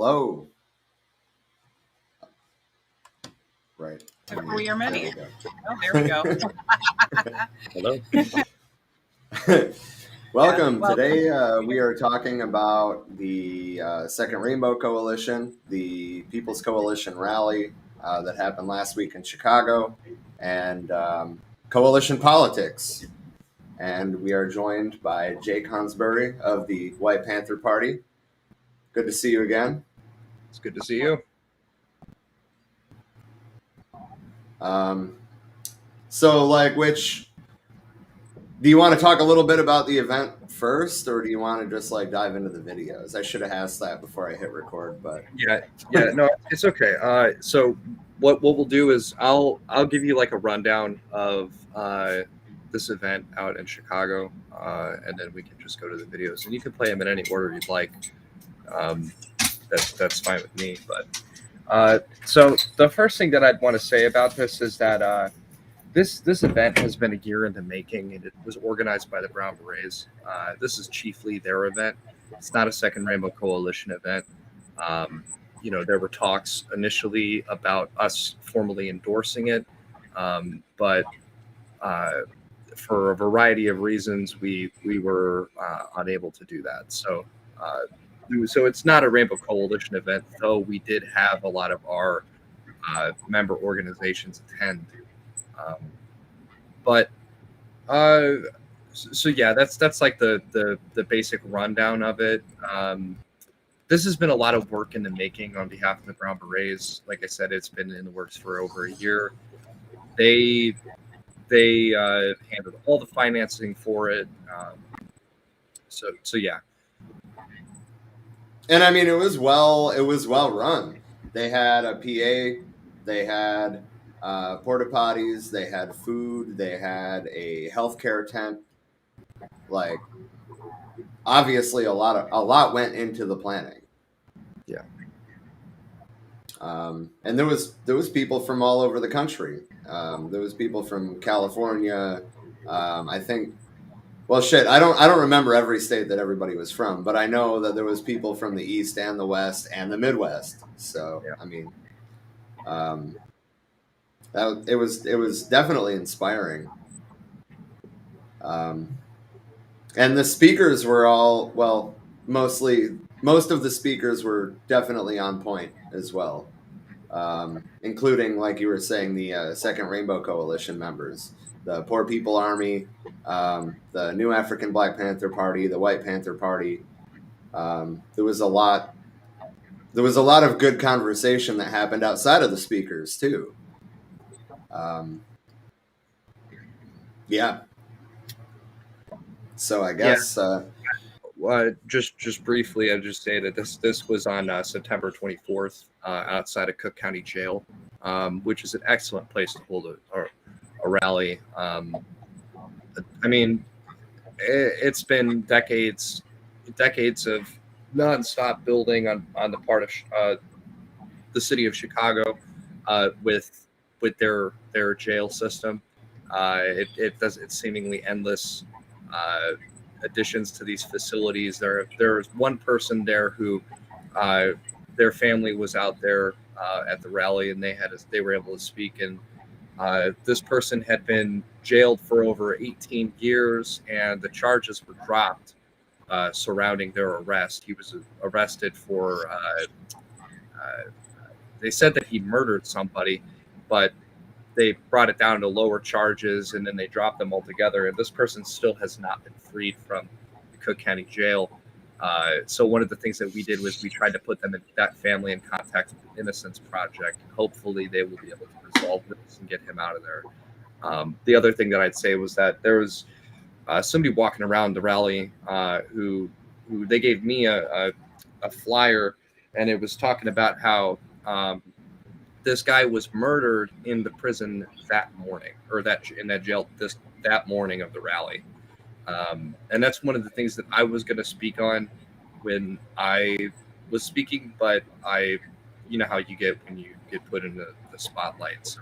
Hello. Right. We are ready. There we go. Hello. Welcome. Today we are talking about the Second Rainbow Coalition, the People's Coalition rally that happened last week in Chicago, and coalition politics. And we are joined by Jake Hansbury of the White Panther Party. Good to see you again. It's good to see you. Do you want to talk a little bit about the event first, or do you want to just dive into the videos? I should have asked that before I hit record, but no, it's okay. So what we'll do is I'll give you a rundown of this event out in Chicago, and then we can just go to the videos, and you can play them in any order you'd like. That's fine with me. But so the first thing that I'd want to say about this is that this event has been a year in the making, and it was organized by the Brown Berets. This is chiefly their event. It's not a Second Rainbow Coalition event. There were talks initially about us formally endorsing it, but for a variety of reasons, we were unable to do that. So it's not a Rainbow Coalition event, though we did have a lot of our member organizations attend. That's like the basic rundown of it. This has been a lot of work in the making on behalf of the Brown Berets. Like I said, it's been in the works for over a year. They handled all the financing for it. And I mean, it was well run. They had a PA. They had porta potties. They had food. They had a healthcare tent. Obviously, a lot went into the planning. Yeah. And there was people from all over the country. There was people from California. I think. Well, shit, I don't remember every state that everybody was from, but I know that there was people from the East and the West and the Midwest. So, yeah. I mean, it was definitely inspiring. And the speakers were most of the speakers were definitely on point as well, including, like you were saying, the Second Rainbow Coalition members. The Poor People Army, the New African Black Panther Party, the White Panther Party. There was a lot of good conversation that happened outside of the speakers too. Yeah. So I guess just briefly, I'll just say that this was on September 24th outside of Cook County Jail, which is an excellent place to hold a rally. I mean, it's been decades of nonstop building on the part of the city of Chicago with their jail system. It's seemingly endless additions to these facilities. There's one person there who their family was out there at the rally, and they were able to speak, and this person had been jailed for over 18 years, and the charges were dropped surrounding their arrest. He was arrested for, they said that he murdered somebody, but they brought it down to lower charges, and then they dropped them altogether. And this person still has not been freed from the Cook County Jail. So one of the things that we did was we tried to put that family in contact with the Innocence Project. Hopefully they will be able to resolve this and get him out of there. The other thing that I'd say was that there was somebody walking around the rally who they gave me a flyer, and it was talking about how this guy was murdered in the prison that morning, or in that jail that morning of the rally. And that's one of the things that I was going to speak on when I was speaking, but you know how you get when you get put in the spotlight. So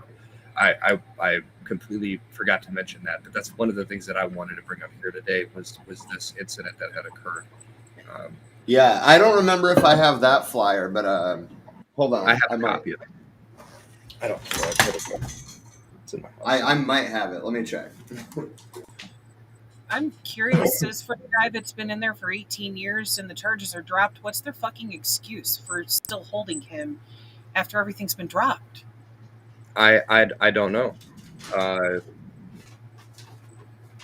I completely forgot to mention that, but that's one of the things that I wanted to bring up here today was this incident that had occurred. Yeah, I don't remember if I have that flyer, but hold on. I have a might. copy of it. I don't know. It's in my house. I might have it. Let me check. I'm curious, as for the guy that's been in there for 18 years and the charges are dropped, what's their fucking excuse for still holding him after everything's been dropped? I don't know.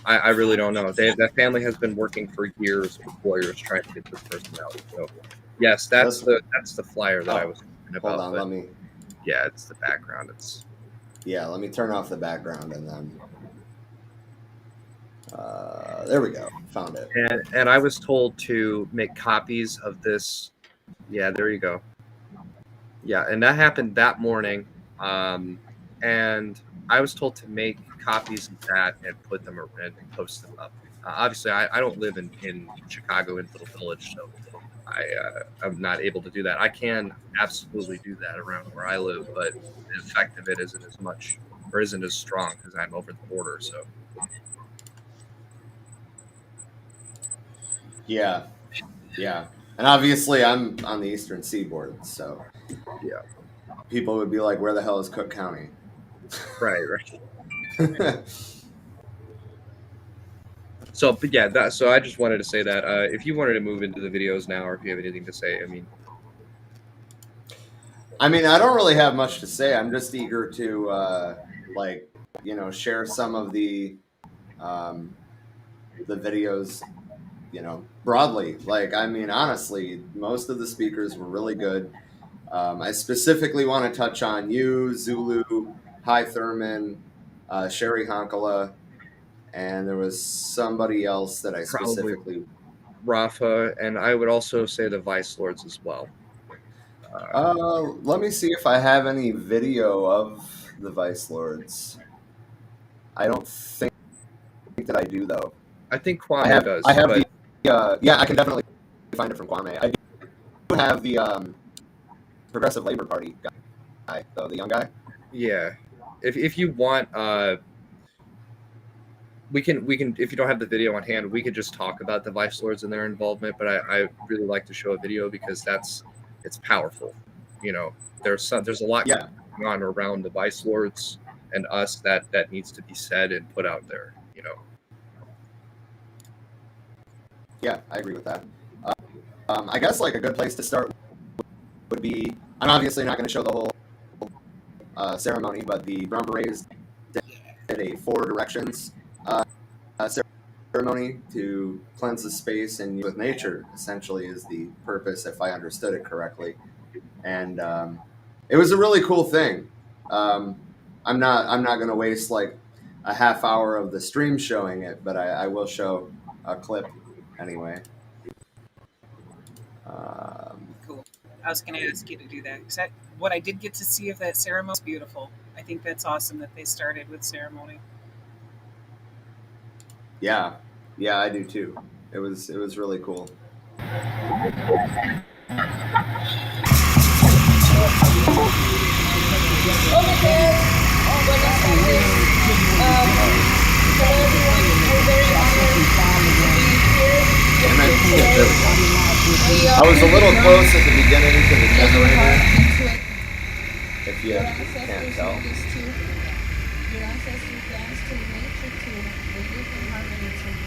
I really don't know. That family has been working for years with lawyers trying to get this person out. So, yes, that's the flyer that I was talking about. Hold on, let me. Yeah, it's the background. Let me turn off the background and then. There we go. Found it. And I was told to make copies of this. Yeah, there you go. Yeah, and that happened that morning. And I was told to make copies of that and put them and post them up. Obviously, I don't live in Chicago in Little Village, so I'm not able to do that. I can absolutely do that around where I live, but the effect of it isn't as much or isn't as strong because I'm over the border. So. Yeah. And obviously, I'm on the Eastern Seaboard, so yeah, people would be like, "Where the hell is Cook County?" Right. So, but yeah, so I just wanted to say that if you wanted to move into the videos now, or if you have anything to say, I don't really have much to say. I'm just eager to share some of the videos, broadly. Honestly, most of the speakers were really good. I specifically want to touch on you, Zulu, Hi Thurman, Sherry Honkala, and there was somebody else that I specifically. Rafa, and I would also say the Vice Lords as well. Let me see if I have any video of the Vice Lords. I don't think that I do, though. I think Kwame does. I have I can definitely find it from Kwame. I do have the Progressive Labor Party guy, though, the young guy. Yeah, if you want, we can if you don't have the video on hand, we could just talk about the Vice Lords and their involvement. But I really like to show a video because it's powerful. There's a lot going on around the Vice Lords and us that needs to be said and put out there. Yeah, I agree with that. I guess a good place to start would be, I'm obviously not going to show the whole ceremony, but the Brown Berets did a 4 directions ceremony to cleanse the space and with nature, essentially, is the purpose, if I understood it correctly. And it was a really cool thing. I'm not going to waste a half hour of the stream showing it, but I will show a clip anyway. Cool. I was going to ask you to do that because what I did get to see of that ceremony was beautiful. I think that's awesome that they started with ceremony. Yeah, I do too. It was really cool. I was a little close at the beginning to the generator, if you can't tell.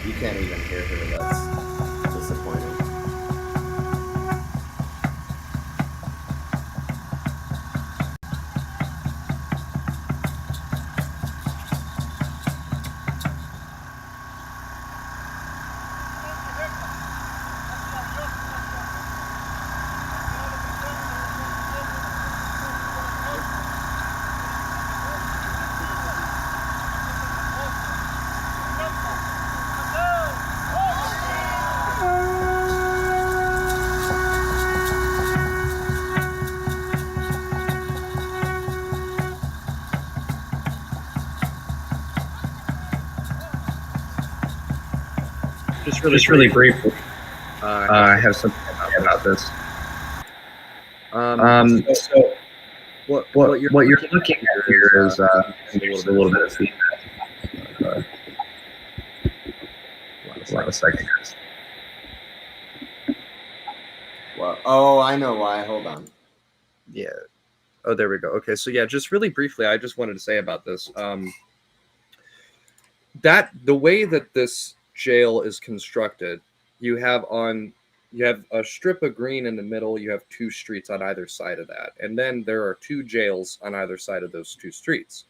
You can't even hear her, that's disappointing. Just really briefly, I have something about this. So what you're looking at here is just a little bit of feedback. A lot of seconds. Oh, I know why. Hold on. Yeah. Oh, there we go. Okay, so yeah, just really briefly, I just wanted to say about this. That the way that this jail is constructed, you have on you have a strip of green in the middle, you have two streets on either side of that, and then there are two jails on either side of those two streets.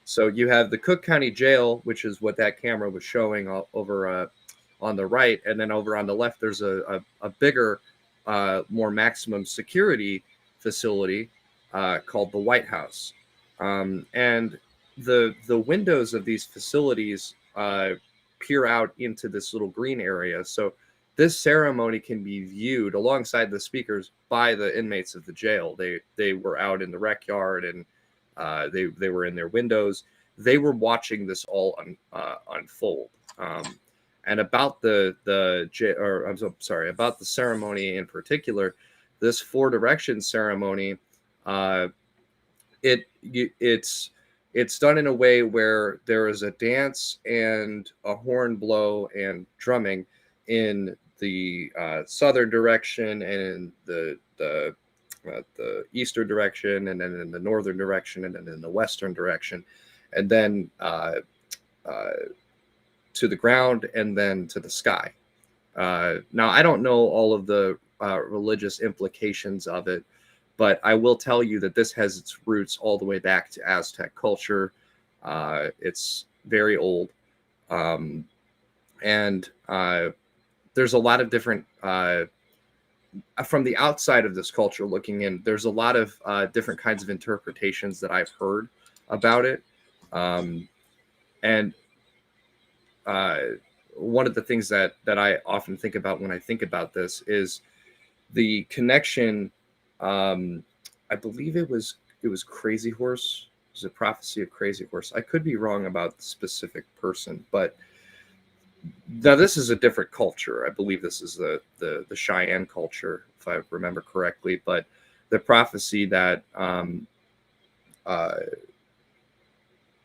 So you have the Cook County Jail, which is what that camera was showing over on the right, and then over on the left, there's a bigger, more maximum security facility called the White House, and the windows of these facilities peer out into this little green area. So this ceremony can be viewed alongside the speakers by the inmates of the jail. They were out in the rec yard and they were in their windows. They were watching this all unfold. And about I'm sorry, about the ceremony in particular, this Four Directions ceremony, it's done in a way where there is a dance and a horn blow and drumming in the southern direction and the eastern direction, and then in the northern direction, and then in the western direction, and then to the ground, and then to the sky. Now, I don't know all of the religious implications of it, but I will tell you that this has its roots all the way back to Aztec culture. It's very old. And there's a lot of different, from the outside of this culture looking in, there's a lot of different kinds of interpretations that I've heard about it. And one of the things that I often think about when I think about this is the connection. I believe it was Crazy Horse. It was a prophecy of Crazy Horse. I could be wrong about the specific person, but now this is a different culture. I believe this is the Cheyenne culture, if I remember correctly. But the prophecy that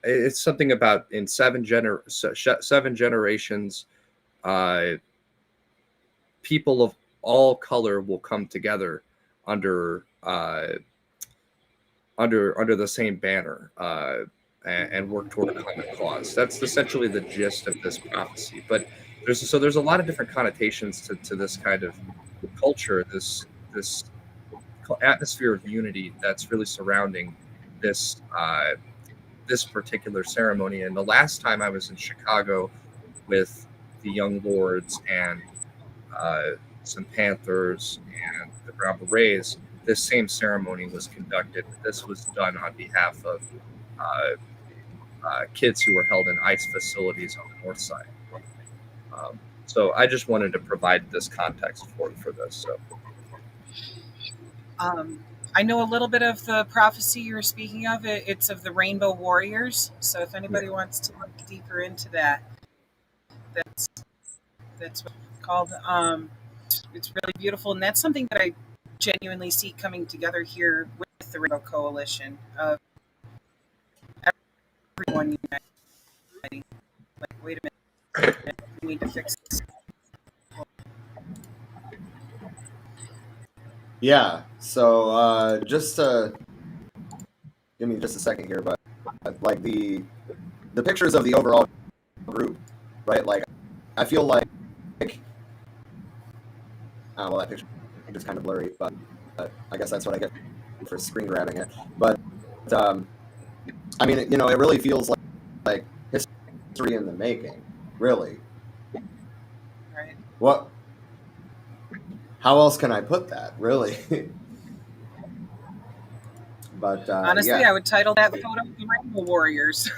it's something about in seven generations, people of all color will come together under the same banner and work toward a common cause. That's essentially the gist of this prophecy. But there's a lot of different connotations to this kind of culture, this atmosphere of unity that's really surrounding this this particular ceremony. And the last time I was in Chicago with the Young Lords and some Panthers and the Brown Berets, this same ceremony was conducted. This was done on behalf of kids who were held in ICE facilities on the north side. So I just wanted to provide this context for this. So. I know a little bit of the prophecy you were speaking of. It's of the Rainbow Warriors. So if anybody wants to look deeper into that, that's what it's called. It's really beautiful, and that's something that I genuinely see coming together here with the Rainbow Coalition of everyone uniting. Like, wait a minute, we need to fix this. Yeah. So just give me just a second here, but like the pictures of the overall group, right? Like, I feel like well, that picture is kind of blurry, but I guess that's what I get for screen grabbing it. But I mean, it really feels like history in the making, really. Right. What? How else can I put that, really? But honestly, yeah. I would title that photo "The Rainbow Warriors."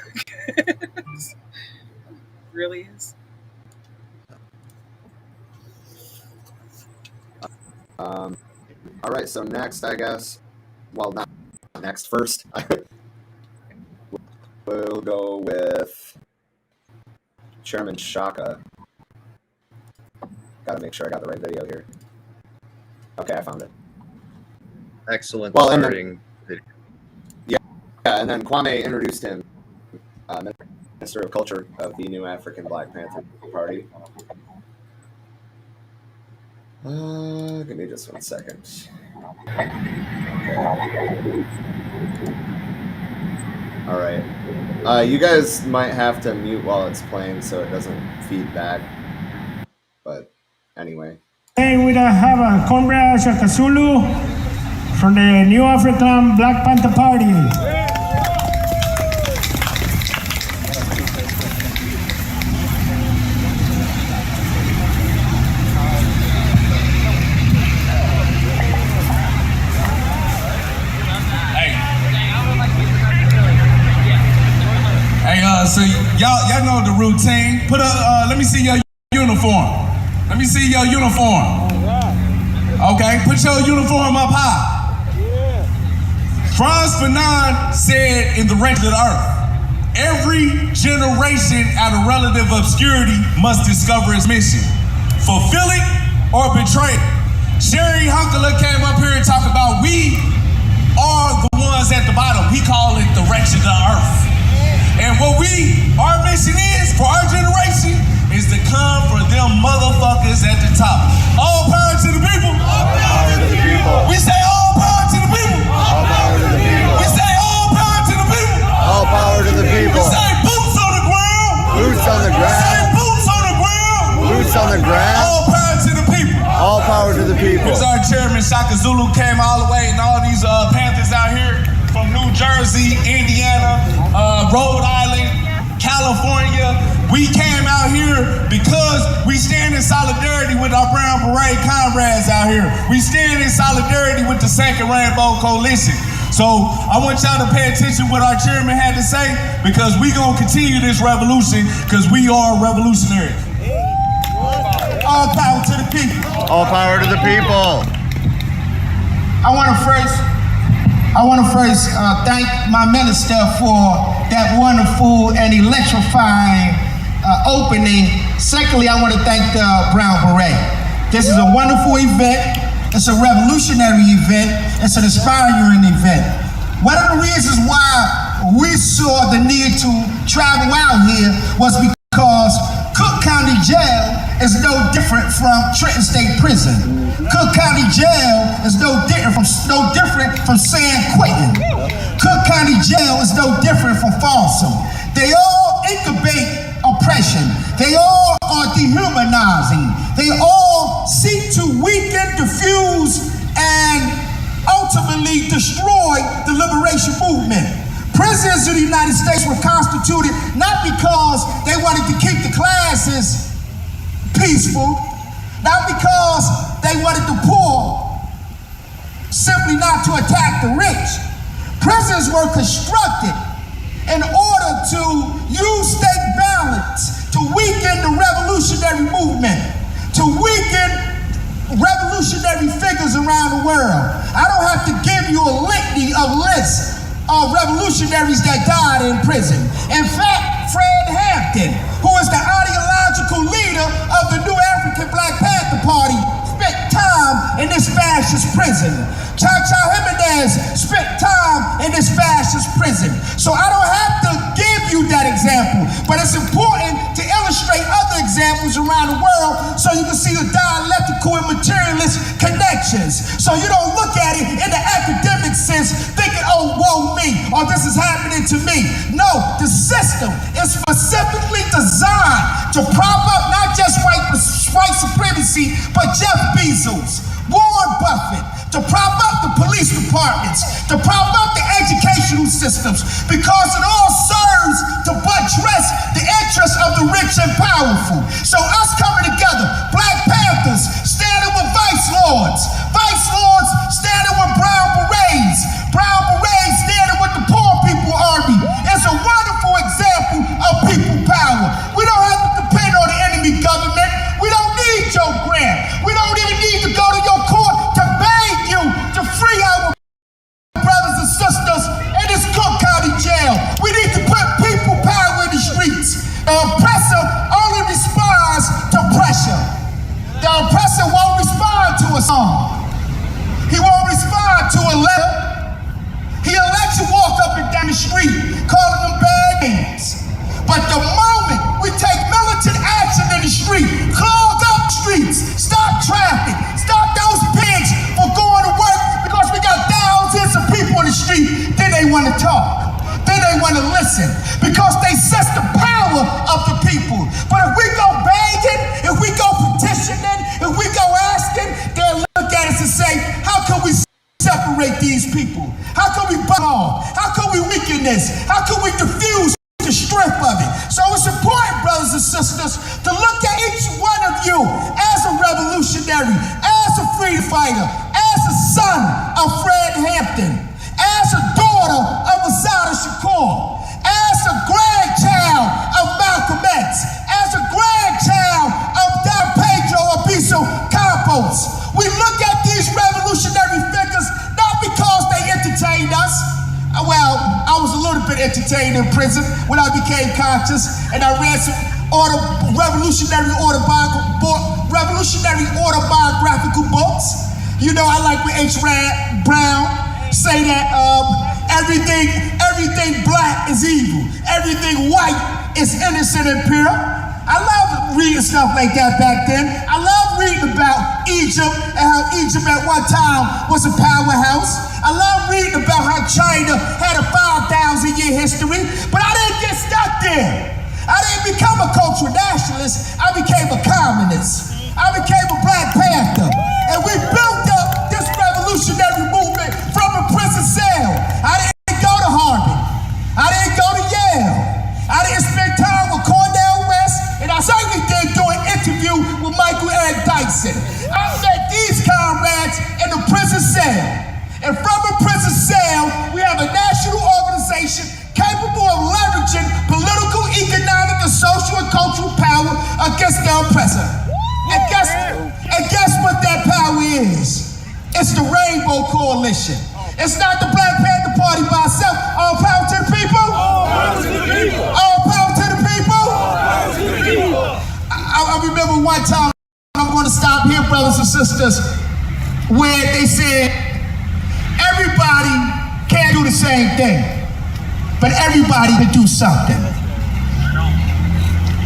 It really is. All right. So next, I guess. Well, not next. First, we'll go with Chairman Shaka. Got to make sure I got the right video here. Okay, I found it. Excellent Well, starting video. Yeah, and then Kwame introduced him, Minister of Culture of the new African Black Panther Party. Give me just 1 second. All right. You guys might have to mute while it's playing so it doesn't feed back. But anyway. Hey, we have a Comrade Shakazulu from the New African Black Panther Party. So y'all know the routine. Let me see your uniform. Let me see your uniform. Okay, put your uniform up high. Franz Fanon said in The Wretched of the Earth, every generation out of relative obscurity must discover its mission, fulfill it or betray it. Sherry Hunkler came up here and talked about we are the ones at the bottom. He called it the wretched of the earth. And what our mission is for our generation is to come for them motherfuckers at the top. All power to the people. All power to the people. We say all power to the people. All power to the people. We say all power to the people. All power to the people. We say boots on the ground. Boots on the ground. We say boots on the ground. Boots on the ground. All power to the people. All power to the people. Here's our chairman, Shaka Zulu, came all the way, and all these Panthers out here from New Jersey, Indiana, Rhode Island, California. We came out here because we stand in solidarity with our Brown Beret comrades out here. We stand in solidarity with the Second Rainbow Coalition. So I want y'all to pay attention to what our chairman had to say, because we gonna continue this revolution because we are revolutionaries. All power to the people. All power to the people. I want to first thank my minister for that wonderful and electrifying opening. Secondly, I want to thank the Brown Beret. This is a wonderful event. It's a revolutionary event. It's an inspiring event. One of the reasons why we saw the need to travel out here was because Cook County Jail is no different from Trenton State Prison. Cook County Jail is no different from San Quentin. Cook County Jail is no different from Folsom. They all incubate oppression. They all are dehumanizing. They all seek to weaken, diffuse, and ultimately destroy the liberation movement. Prisons in the United States were constituted not because they wanted to keep the classes peaceful, not because they wanted the poor simply not to attack the rich. Prisons were constructed in order to use state balance to weaken the revolutionary movement, to weaken revolutionary figures around the world. I don't have to give you a litany of lists of revolutionaries that died in prison. In fact, Fred Hampton, who is the ideological leader of the New African Black Panther Party, spent time in this fascist prison. Cha-Cha Jimenez spent time in this fascist prison. So I don't have to give you that example, but it's important to illustrate other examples around the world so you can see the dialectical and materialist connections. So you don't look at it in the academic sense thinking, oh, woe me, or this is happening to me. No, the system is specifically designed to prop up not just white supremacy, but Jeff Bezos, Warren Buffett, to prop up the police departments, to prop up the educational systems, because it all serves to buttress the interests of the rich and powerful. So us coming together, Black Panthers standing with Vice Lords standing with Brown Berets standing with the Poor People Army, is a wonderful example of people power. We don't have to depend on the enemy government. We don't need your grant. We don't even need to go to your court to beg you to free our brothers and sisters in this Cook County jail. We need to put people power in the streets. The oppressor only responds to pressure. The oppressor sisters, to look at each one of you as a revolutionary, as a freedom fighter, as a son of Fred Hampton, as a daughter of Assata Shakur, as a grandchild of Malcolm X, as a grandchild of Don Pedro Abiso Campos. We look at these revolutionary figures not because they entertained us. Well, I was a little bit entertained in prison when I became conscious, and I read some revolutionary autobiographical books. You know, I like when H. Rad Brown say that everything black is evil, everything white is innocent and pure. I love reading stuff like that back then. I love reading about Egypt and how Egypt at one time was a powerhouse. I love reading about how China had a 5,000-year history, but I didn't get stuck there. I didn't become a cultural nationalist. I became a communist. I became a Black Panther. And we built up this revolutionary movement from a prison cell. I didn't go to Harvard. I didn't go to Yale. I didn't spend time with Cornell West, and I certainly didn't do an interview with Michael Eric Dyson. I met these comrades in the prison cell. And from a prison cell, we have a national organization capable of leveraging political, economic, and social and cultural power against the oppressor. And guess what that power is? It's the Rainbow Coalition. It's not the Black Panther Party by itself. All power to the people. All power to the people. All power to the people. All power to the people. I remember one time, I'm going to stop here, brothers and sisters, where they said everybody can't do the same thing, but everybody can do something.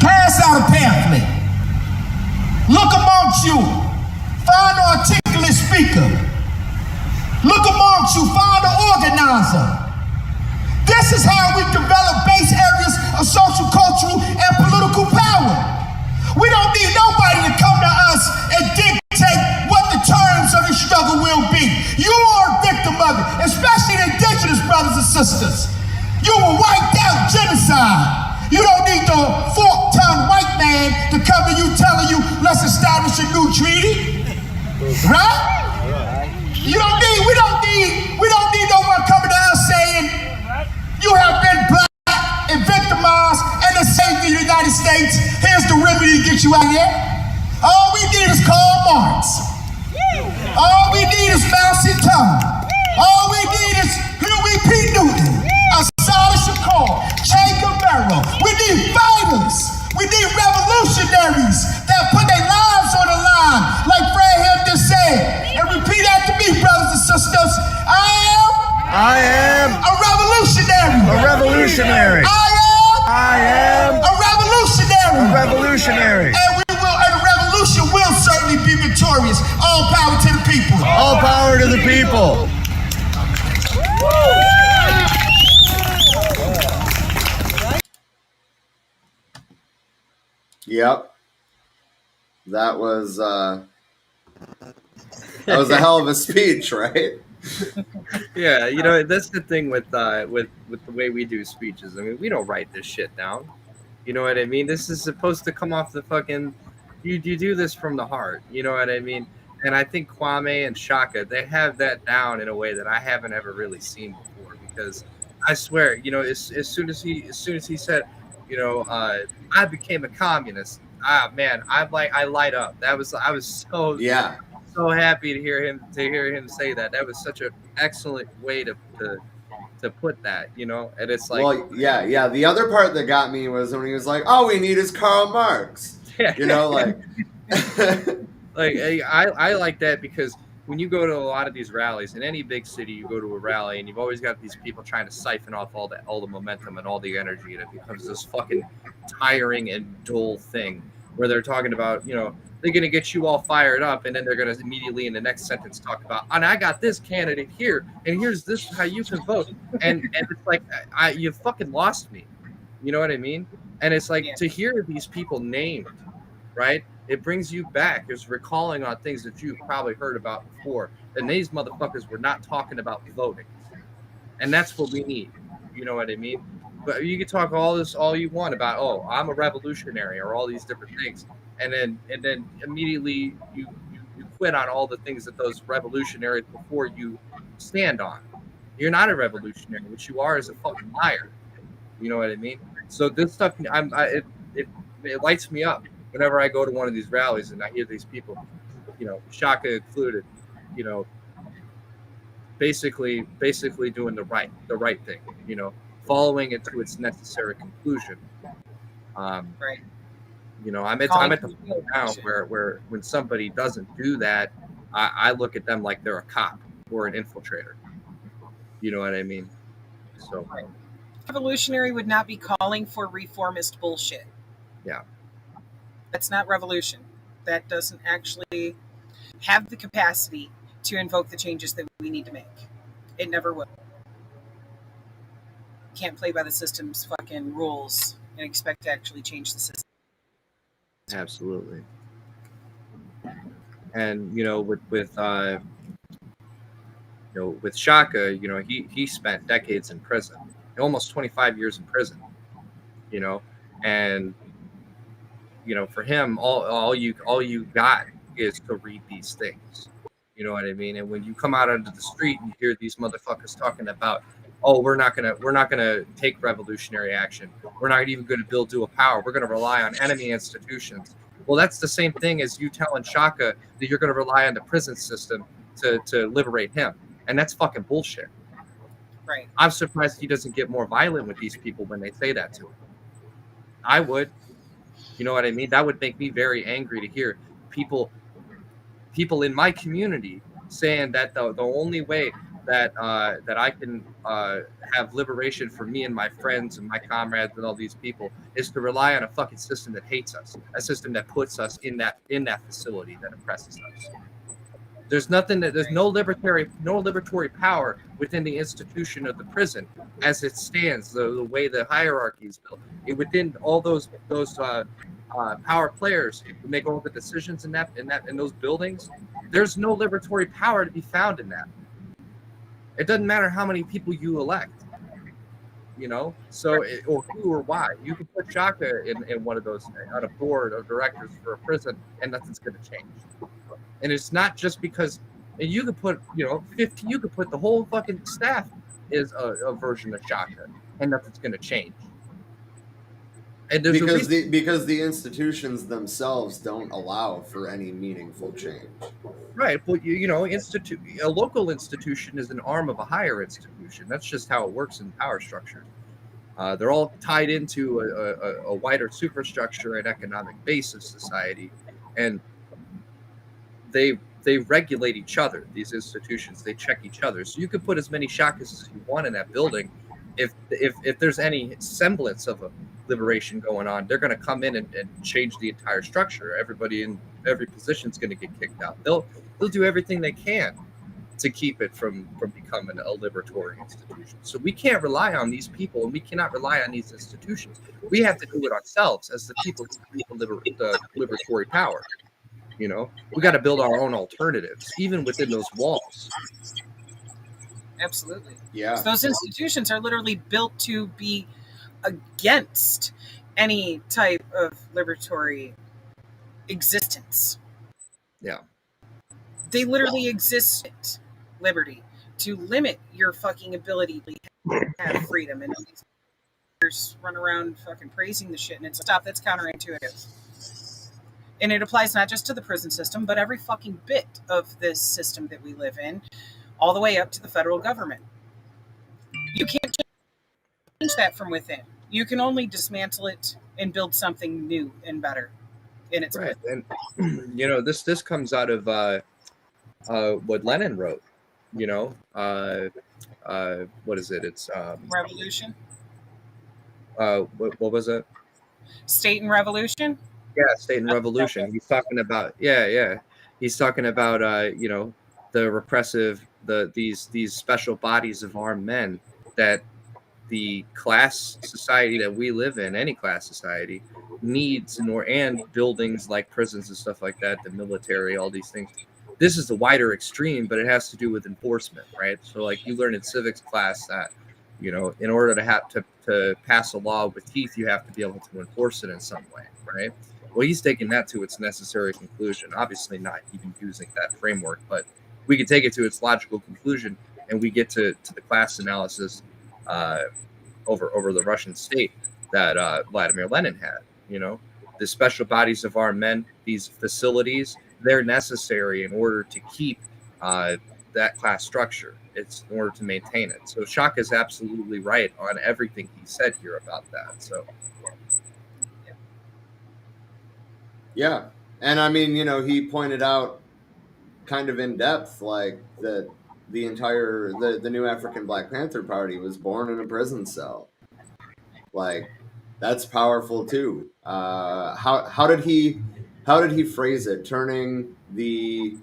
Pass out a pamphlet. Look amongst you. Find an articulate speaker. Look amongst you. Find an organizer. This is how we develop base areas of social, cultural, and political power. We don't need nobody to come to us and dictate what the terms of the struggle will be. You are a victim of it, especially the indigenous brothers and sisters. You were wiped out, genocide. You don't need the fork-tongued white man to come to you telling you, let's establish a new treaty. Right? We don't need no one coming to us saying, you have been black and victimized and the same in the United States. Here's the remedy to get you out of here. All we need is Karl Marx. All we need is Mao Zedong. All we need is Huey P. Newton, Assata Shakur, Che Guevara. We need fighters. We need revolutionaries that put their lives on the line, like Fred Hampton said. And repeat after me, brothers and sisters. I am a revolutionary. A revolutionary. I am a revolutionary. A revolutionary. And the revolution will certainly be victorious. All power to the people. All power to the people. Yep. That was a hell of a speech, right? Yeah, you know, that's the thing with the way we do speeches. I mean, we don't write this shit down. You know what I mean? This is supposed to come off the fucking. You do this from the heart. You know what I mean? And I think Kwame and Shaka, they have that down in a way that I haven't ever really seen before. Because I swear, you know, as soon as he said, you know, I became a communist. Ah, man, I light up. I was so so happy to hear him say that. That was such an excellent way to put that, you know. And it's like, well, yeah. The other part that got me was when he was like, "All we need is Karl Marx." You know, like, like I like that because when you go to a lot of these rallies in any big city, you go to a rally and you've always got these people trying to siphon off all the momentum and all the energy, and it becomes this fucking tiring and dull thing where they're talking about, you know, they're going to get you all fired up, and then they're going to immediately in the next sentence talk about, and I got this candidate here, and here's this how you can vote, and it's like, you fucking lost me, you know what I mean? And it's like, to hear these people named, right? It brings you back. It's recalling on things that you've probably heard about before. And these motherfuckers were not talking about voting. And that's what we need. You know what I mean? But you can talk all you want about, oh, I'm a revolutionary or all these different things, and then immediately you quit on all the things that those revolutionaries before you stand on. You're not a revolutionary. What you are is a fucking liar. You know what I mean? So this stuff, it lights me up whenever I go to one of these rallies and I hear these people, Shaka included, you know, basically doing the right thing, following it to its necessary conclusion. Right. I'm at the point now where when somebody doesn't do that, I look at them like they're a cop or an infiltrator. You know what I mean? So right. Revolutionary would not be calling for reformist bullshit. Yeah. That's not revolution. That doesn't actually have the capacity to invoke the changes that we need to make. It never will. Can't play by the system's fucking rules and expect to actually change the system. Absolutely. And with Shaka, he spent decades in prison, almost 25 years in prison. And for him, all you got is to read these things. You know what I mean? And when you come out onto the street and you hear these motherfuckers talking about, oh, we're not gonna take revolutionary action. We're not even going to build dual power. We're going to rely on enemy institutions. Well, that's the same thing as you telling Shaka that you're going to rely on the prison system to liberate him, and that's fucking bullshit. Right. I'm surprised he doesn't get more violent with these people when they say that to him. I would. You know what I mean? That would make me very angry to hear people in my community saying that the only way that I can have liberation for me and my friends and my comrades and all these people is to rely on a fucking system that hates us, a system that puts us in that facility that oppresses us. There's no liberatory power within the institution of the prison as it stands, the way the hierarchy is built. Within all those power players who make all the decisions in those buildings, there's no liberatory power to be found in that. It doesn't matter how many people you elect, or who or why. You can put Shaka in one of those on a board of directors for a prison, and nothing's going to change. And it's not just because, and you could put 50. You could put the whole fucking staff is a version of Shaka, and nothing's going to change. And because the institutions themselves don't allow for any meaningful change. Right, but a local institution is an arm of a higher institution. That's just how it works in power structures. They're all tied into a wider superstructure and economic base of society, and they regulate each other. These institutions, they check each other. So you could put as many Shakas as you want in that building. If there's any semblance of a liberation going on, they're going to come in and change the entire structure. Everybody in every position is going to get kicked out. They'll do everything they can to keep it from becoming a liberatory institution. So we can't rely on these people, and we cannot rely on these institutions. We have to do it ourselves as the people who need the liberatory power. We got to build our own alternatives, even within those walls. Absolutely. Yeah. So those institutions are literally built to be against any type of liberatory existence. Yeah. They literally exist liberty to limit your fucking ability to have freedom, and these run around fucking praising the shit, and it's stuff that's counterintuitive. And it applies not just to the prison system, but every fucking bit of this system that we live in, all the way up to the federal government. You can't change that from within. You can only dismantle it and build something new and better in its right. And this comes out of what Lenin wrote. What is it? It's Revolution. What was it? State and Revolution. Yeah, State and Revolution. He's talking about He's talking about the repressive these special bodies of armed men that the class society that we live in, any class society, needs, and buildings like prisons and stuff like that, the military, all these things. This is the wider extreme, but it has to do with enforcement, right? So like you learn in civics class that, in order to to pass a law with teeth, you have to be able to enforce it in some way, right? Well, he's taking that to its necessary conclusion. Obviously, not even using that framework, but we can take it to its logical conclusion, and we get to the class analysis over the Russian state that Vladimir Lenin had. You know, the special bodies of armed men, these facilities, they're necessary in order to keep that class structure. It's in order to maintain it. So Shaka is absolutely right on everything he said here about that. So yeah, and I mean, you know, he pointed out kind of in depth, like that the entire the new African Black Panther Party was born in a prison cell. Like, that's powerful too. How did he phrase it? Turning the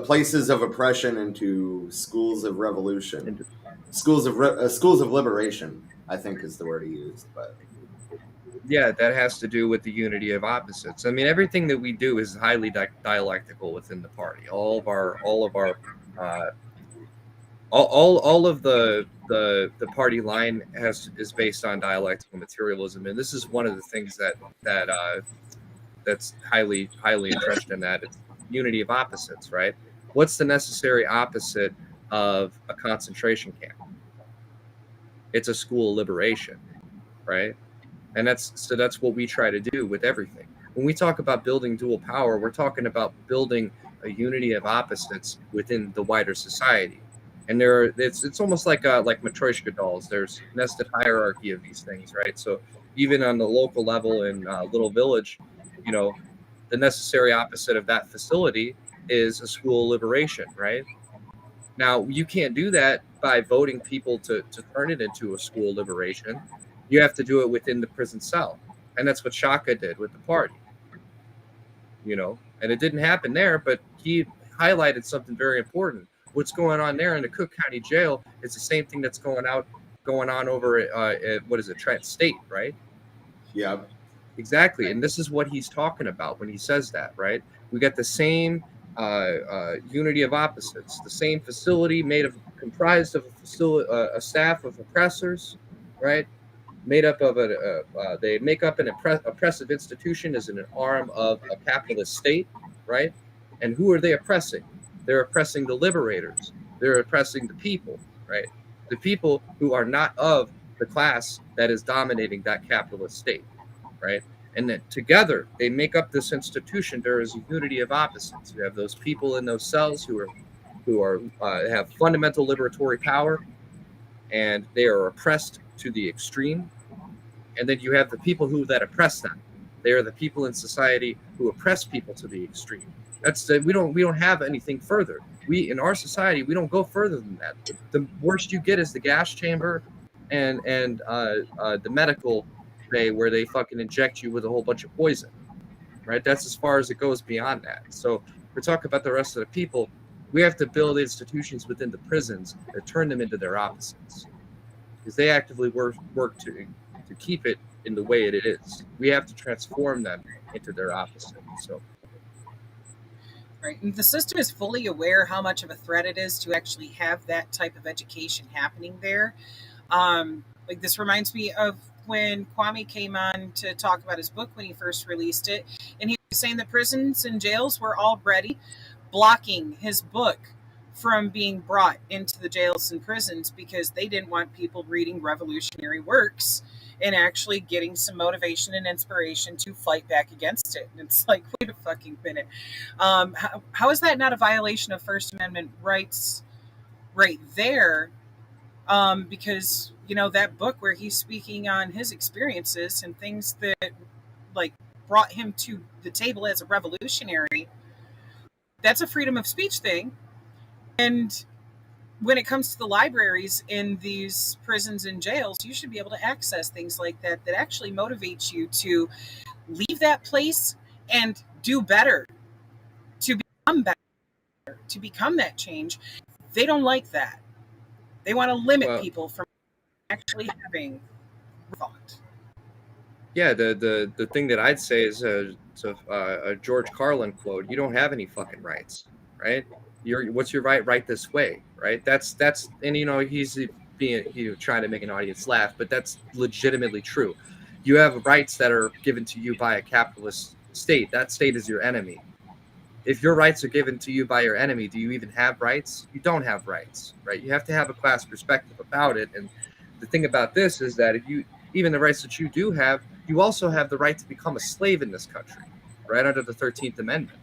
places of oppression into schools of revolution, schools of liberation, I think is the word he used. But yeah, that has to do with the unity of opposites. I mean, everything that we do is highly dialectical within the party. All of the party line is based on dialectical materialism, and this is one of the things that's highly entrenched in that. It's unity of opposites, right? What's the necessary opposite of a concentration camp? It's a school of liberation, right? And that's what we try to do with everything. When we talk about building dual power, we're talking about building a unity of opposites within the wider society. And it's almost like Matryoshka dolls. There's nested hierarchy of these things, right? So even on the local level in a little village, you know, the necessary opposite of that facility is a school of liberation, right? Now, you can't do that by voting people to turn it into a school of liberation. You have to do it within the prison cell. And that's what Shaka did with the party. You know, and it didn't happen there, but he highlighted something very important. What's going on there in the Cook County Jail is the same thing that's going on over at what is it, Trent State, right? yeah, Exactly. And this is what he's talking about when he says that, right? We got the same unity of opposites, the same facility comprised of a staff of oppressors, right? Made up of they make up an oppressive institution as an arm of a capitalist state, right? And who are they oppressing? They're oppressing the liberators. They're oppressing the people, right? The people who are not of the class that is dominating that capitalist state, right? And then together they make up this institution. There is a unity of opposites. You have those people in those cells who have fundamental liberatory power, and they are oppressed to the extreme. And then you have the people that oppress them. They are the people in society who oppress people to the extreme. We don't have anything further. In our society, we don't go further than that. The worst you get is the gas chamber and the medical bay where they fucking inject you with a whole bunch of poison, right? That's as far as it goes beyond that. So we're talking about the rest of the people. We have to build institutions within the prisons that turn them into their opposites, because they actively work to keep it in the way it is. We have to transform them into their opposite. So, right, and the system is fully aware how much of a threat it is to actually have that type of education happening there. Like, this reminds me of when Kwame came on to talk about his book when he first released it, and he was saying that prisons and jails were already blocking his book from being brought into the jails and prisons because they didn't want people reading revolutionary works and actually getting some motivation and inspiration to fight back against it. And it's like, wait a fucking minute. How is that not a violation of First Amendment rights right there? Because, you know, that book where he's speaking on his experiences and things that, like, brought him to the table as a revolutionary, that's a freedom of speech thing. And when it comes to the libraries in these prisons and jails, you should be able to access things like that actually motivates you to leave that place and do better, to become better, to become that change. They don't like that. They want to limit people from actually having thought. Yeah, the thing that I'd say is a George Carlin quote: "You don't have any fucking rights, right? What's your right? Right this way, right? That's and you know he's being trying to make an audience laugh, but that's legitimately true. You have rights that are given to you by a capitalist state. That state is your enemy. If your rights are given to you by your enemy, do you even have rights? You don't have rights, right? You have to have a class perspective about it. And the thing about this is that even the rights that you do have, you also have the right to become a slave in this country, right under the 13th Amendment.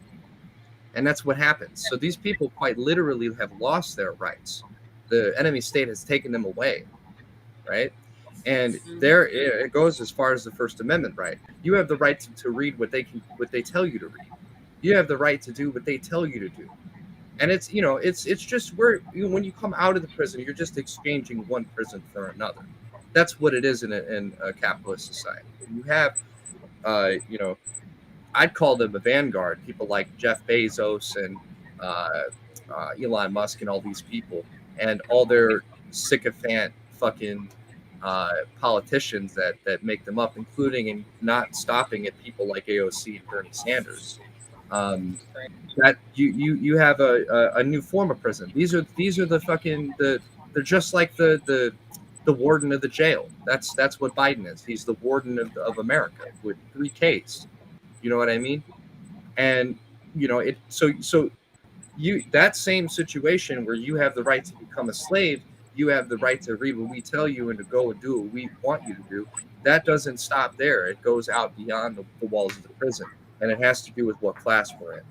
And that's what happens. So these people quite literally have lost their rights. The enemy state has taken them away, right? And there it goes as far as the First Amendment right. You have the right to read what they tell you to read. You have the right to do what they tell you to do. And it's just when you come out of the prison, you're just exchanging one prison for another. That's what it is in a capitalist society. You have, I'd call them a vanguard. People like Jeff Bezos and Elon Musk and all these people and all their sycophant fucking politicians that make them up, including and not stopping at people like AOC and Bernie Sanders. That you have a new form of prison. These are the fucking they're just like the warden of the jail. That's what Biden is. He's the warden of America with 3 Ks. You know what I mean? And that same situation where you have the right to become a slave, you have the right to read what we tell you and to go and do what we want you to do. That doesn't stop there. It goes out beyond the walls of the prison. And it has to do with what class we're in.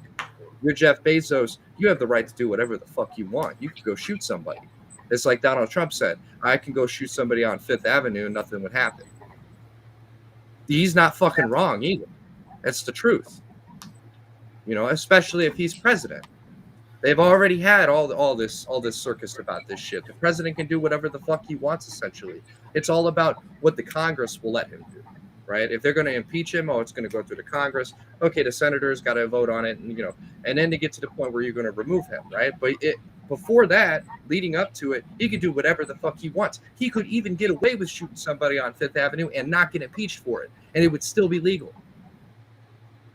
You're Jeff Bezos, you have the right to do whatever the fuck you want. You can go shoot somebody. It's like Donald Trump said, I can go shoot somebody on 5th Avenue and nothing would happen. He's not fucking wrong either. It's the truth. Especially if he's president. They've already had all this circus about this shit. The president can do whatever the fuck he wants, essentially. It's all about what the Congress will let him do. Right? If they're going to impeach him, it's going to go through the Congress. Okay, the senators got to vote on it, and then to get to the point where you're going to remove him, right? But before that, leading up to it, he could do whatever the fuck he wants. He could even get away with shooting somebody on 5th Avenue and not get impeached for it, and it would still be legal.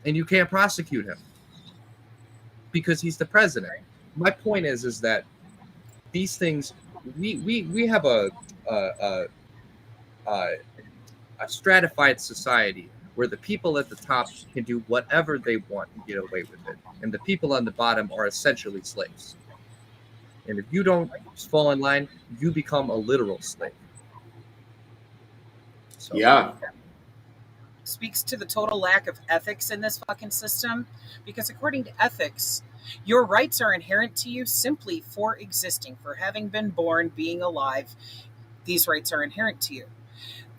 And you can't prosecute him because he's the president. My point is that these things, we have a stratified society where the people at the top can do whatever they want and get away with it. And the people on the bottom are essentially slaves. And if you don't fall in line, you become a literal slave. So, yeah. Speaks to the total lack of ethics in this fucking system. Because according to ethics, your rights are inherent to you simply for existing, for having been born, being alive. These rights are inherent to you.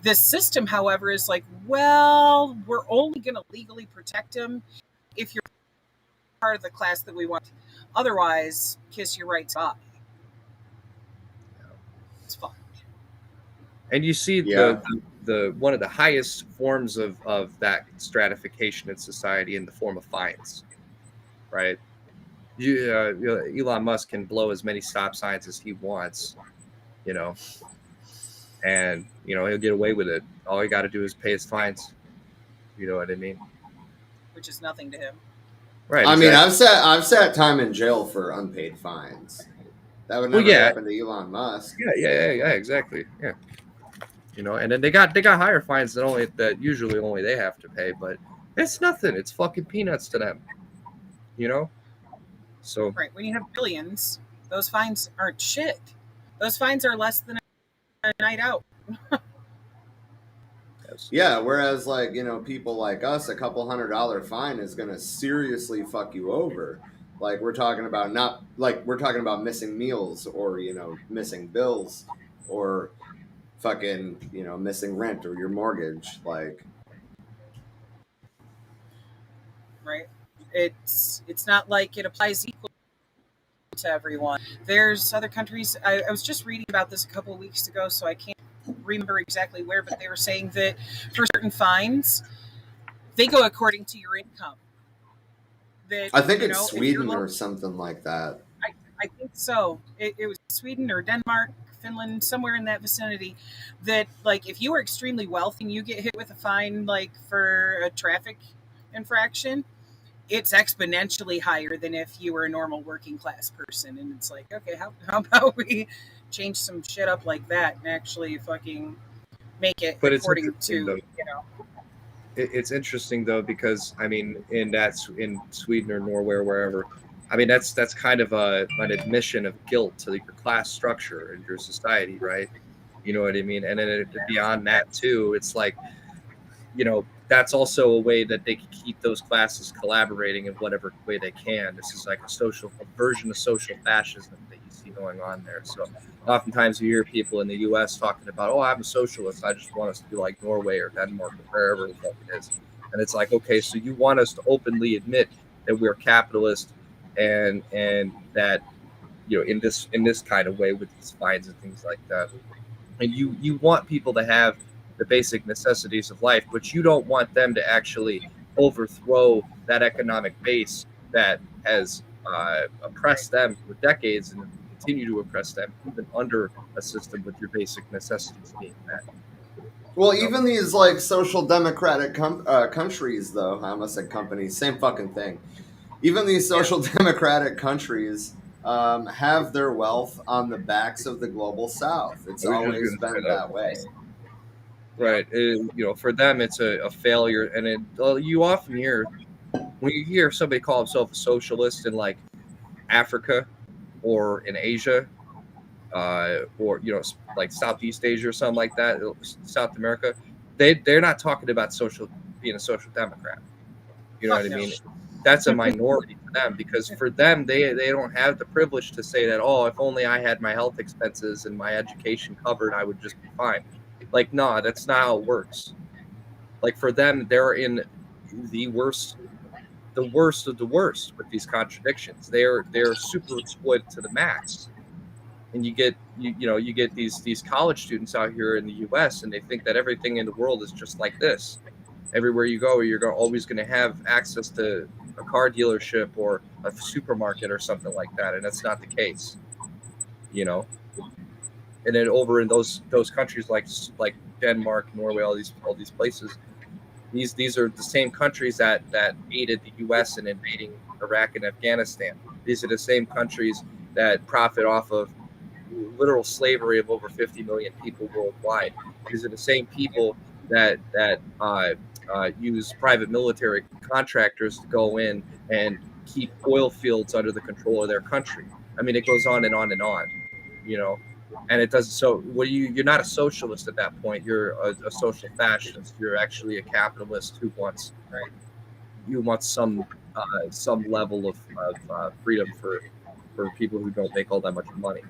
This system, however, is like, well, we're only going to legally protect him if you're part of the class that we want. Otherwise, kiss your rights off. It's fun. And you see the one of the highest forms of that stratification in society in the form of fines, right? Elon Musk can blow as many stop signs as he wants, and he'll get away with it. All he got to do is pay his fines. You know what I mean? Which is nothing to him. Right. I mean, I've sat time in jail for unpaid fines. That would never happen to Elon Musk. Yeah, exactly. Yeah. And then they got higher fines that usually only they have to pay, but it's nothing. It's fucking peanuts to them. So right, when you have billions, those fines aren't shit. Those fines are less than a night out. Yeah, whereas people like us, a couple $100 fine is going to seriously fuck you over. Like we're talking about missing meals or missing bills or fucking missing rent or your mortgage. Like, right, it's not like it applies equally to everyone. There's other countries. I was just reading about this a couple of weeks ago, so I can't remember exactly where, but they were saying that for certain fines, they go according to your income. That, I think it's Sweden or something like that. I think so. It was Sweden or Denmark, Finland, somewhere in that vicinity. That if you are extremely wealthy and you get hit with a fine for a traffic infraction, it's exponentially higher than if you were a normal working class person. And it's like, okay, how about we change some shit up like that and actually fucking make it But it's according interesting to, though. It's interesting though because I mean, in Sweden or Norway or wherever, I mean that's kind of an admission of guilt to your class structure and your society, right? You know what I mean? And then beyond that too, it's like, that's also a way that they can keep those classes collaborating in whatever way they can. This is like a version of social fascism that you see going on there. So oftentimes you hear people in the U.S. talking about, "Oh, I'm a socialist. I just want us to be like Norway or Denmark or wherever the fuck it is." And it's like, okay, so you want us to openly admit that we're capitalist and that in this kind of way with these fines and things like that. And you want people to have the basic necessities of life, but you don't want them to actually overthrow that economic base that has oppressed them for decades and continue to oppress them even under a system with your basic necessities being met. Well, even these like social democratic countries, though, I almost said companies, same fucking thing. Even these social democratic countries have their wealth on the backs of the global South. It's I was just always going to say been that. that way. Right. For them, it's a failure. And you often hear, when you hear somebody call himself a socialist in like Africa or in Asia, or like Southeast Asia or something like that, South America, they're not talking about being a social democrat. You know Fuck what I no. mean? That's a minority for them, because for them they don't have the privilege to say that, oh, if only I had my health expenses and my education covered, I would just be fine. Like, no, that's not how it works. Like, for them, they're in the worst of the worst with these contradictions. They're super exploited to the max. And you get you get these college students out here in the US, and they think that everything in the world is just like this. Everywhere you go, you're always going to have access to a car dealership or a supermarket or something like that, and that's not the case. you know and then over in those countries like Denmark, Norway, all these places, these are the same countries that aided the US in invading Iraq and Afghanistan. These are the same countries that profit off of literal slavery of over 50 million people worldwide. These are the same people that use private military contractors to go in and keep oil fields under the control of their country. I mean, it goes on and on and on, you know. And it doesn't. So, you're not a socialist at that point. You're a social fascist. You're actually a capitalist who wants some level of freedom for people who don't make all that much money.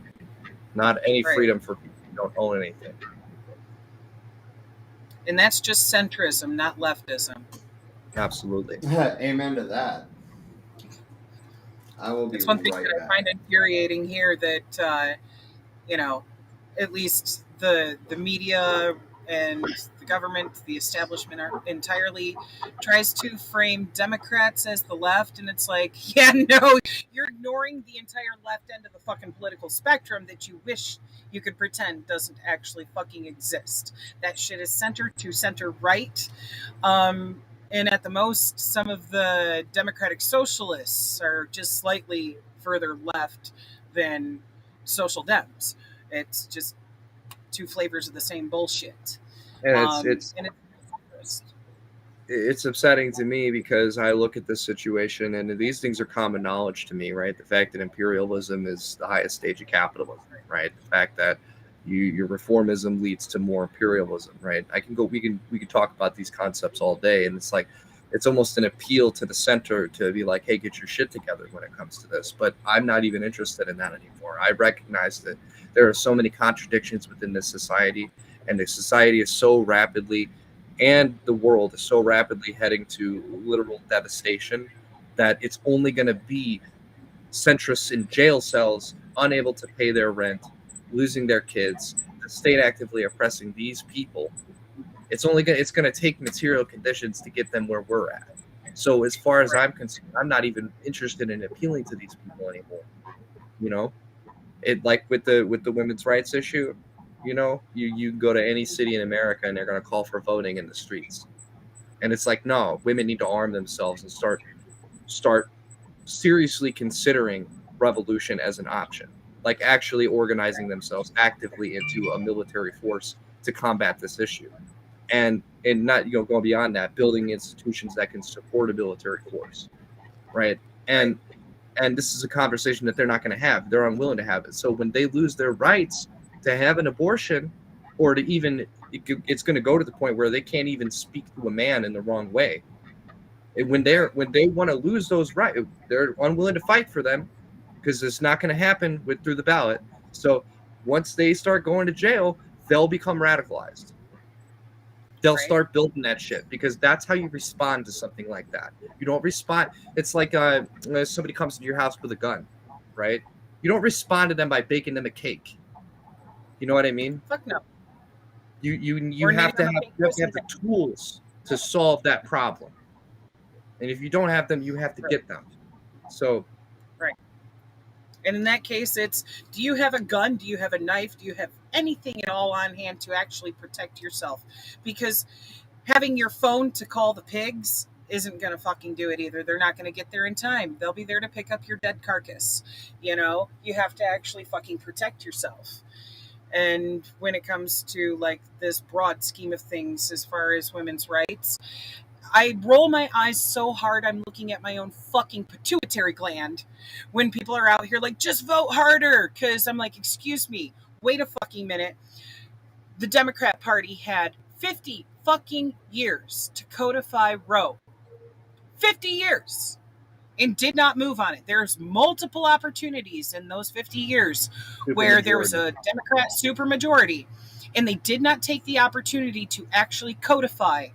Not any Right. freedom for people who don't own anything. And that's just centrism, not leftism. Absolutely. Amen to that. I will be It's one thing right that I back. find infuriating here that at least the media and the government, the establishment, are entirely tries to frame Democrats as the left, and it's like, yeah, no, you're ignoring the entire left end of the fucking political spectrum that you wish you could pretend doesn't actually fucking exist. That shit is center to center right. And at the most, some of the Democratic Socialists are just slightly further left than Social Dems. It's just two flavors of the same bullshit. And And it's it's upsetting to me because I look at this situation and these things are common knowledge to me, right? The fact that imperialism is the highest stage of capitalism, right? The fact that your reformism leads to more imperialism, right? We can talk about these concepts all day, and it's like it's almost an appeal to the center to be like, hey, get your shit together when it comes to this. But I'm not even interested in that anymore. I recognize that there are so many contradictions within this society, and the society is so rapidly, and the world is so rapidly heading to literal devastation, that it's only going to be centrists in jail cells, unable to pay their rent, losing their kids, the state actively oppressing these people. It's going to take material conditions to get them where we're at. So as far as I'm concerned, I'm not even interested in appealing to these people anymore. It, like with the women's rights issue, you go to any city in America and they're going to call for voting in the streets. And it's like, no, women need to arm themselves and start seriously considering revolution as an option. like actually organizing themselves actively into a military force to combat this issue, and not going beyond that, building institutions that can support a military force, right? And this is a conversation that they're not going to have. They're unwilling to have it. So when they lose their rights to have an abortion, or to even, it's going to go to the point where they can't even speak to a man in the wrong way. When they want to lose those rights, they're unwilling to fight for them, because it's not going to happen through the ballot. So once they start going to jail, they'll become radicalized. They'll start building that shit, because that's how you respond to something like that. You don't respond. It's like somebody comes into your house with a gun, right? You don't respond to them by baking them a cake. You know what I mean? Fuck no. You have to have the tools to solve that problem. And if you don't have them, you have to get them. So, right. And in that case, it's, do you have a gun? Do you have a knife? Do you have anything at all on hand to actually protect yourself? Because having your phone to call the pigs isn't going to fucking do it either. They're not going to get there in time. They'll be there to pick up your dead carcass. You have to actually fucking protect yourself. And when it comes to like this broad scheme of things, as far as women's rights, I roll my eyes so hard I'm looking at my own fucking pituitary gland when people are out here like, just vote harder. Because I'm like, excuse me, wait a fucking minute. The Democrat Party had 50 fucking years to codify Roe. 50 years. And did not move on it. There's multiple opportunities in those 50 years where there was a Democrat supermajority, and they did not take the opportunity to actually codify.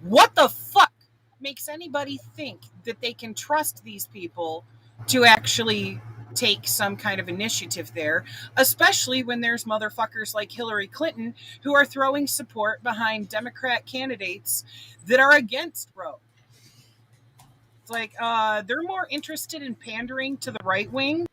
What the fuck makes anybody think that they can trust these people to actually take some kind of initiative there, especially when there's motherfuckers like Hillary Clinton who are throwing support behind Democrat candidates that are against Roe? It's like they're more interested in pandering to the right wing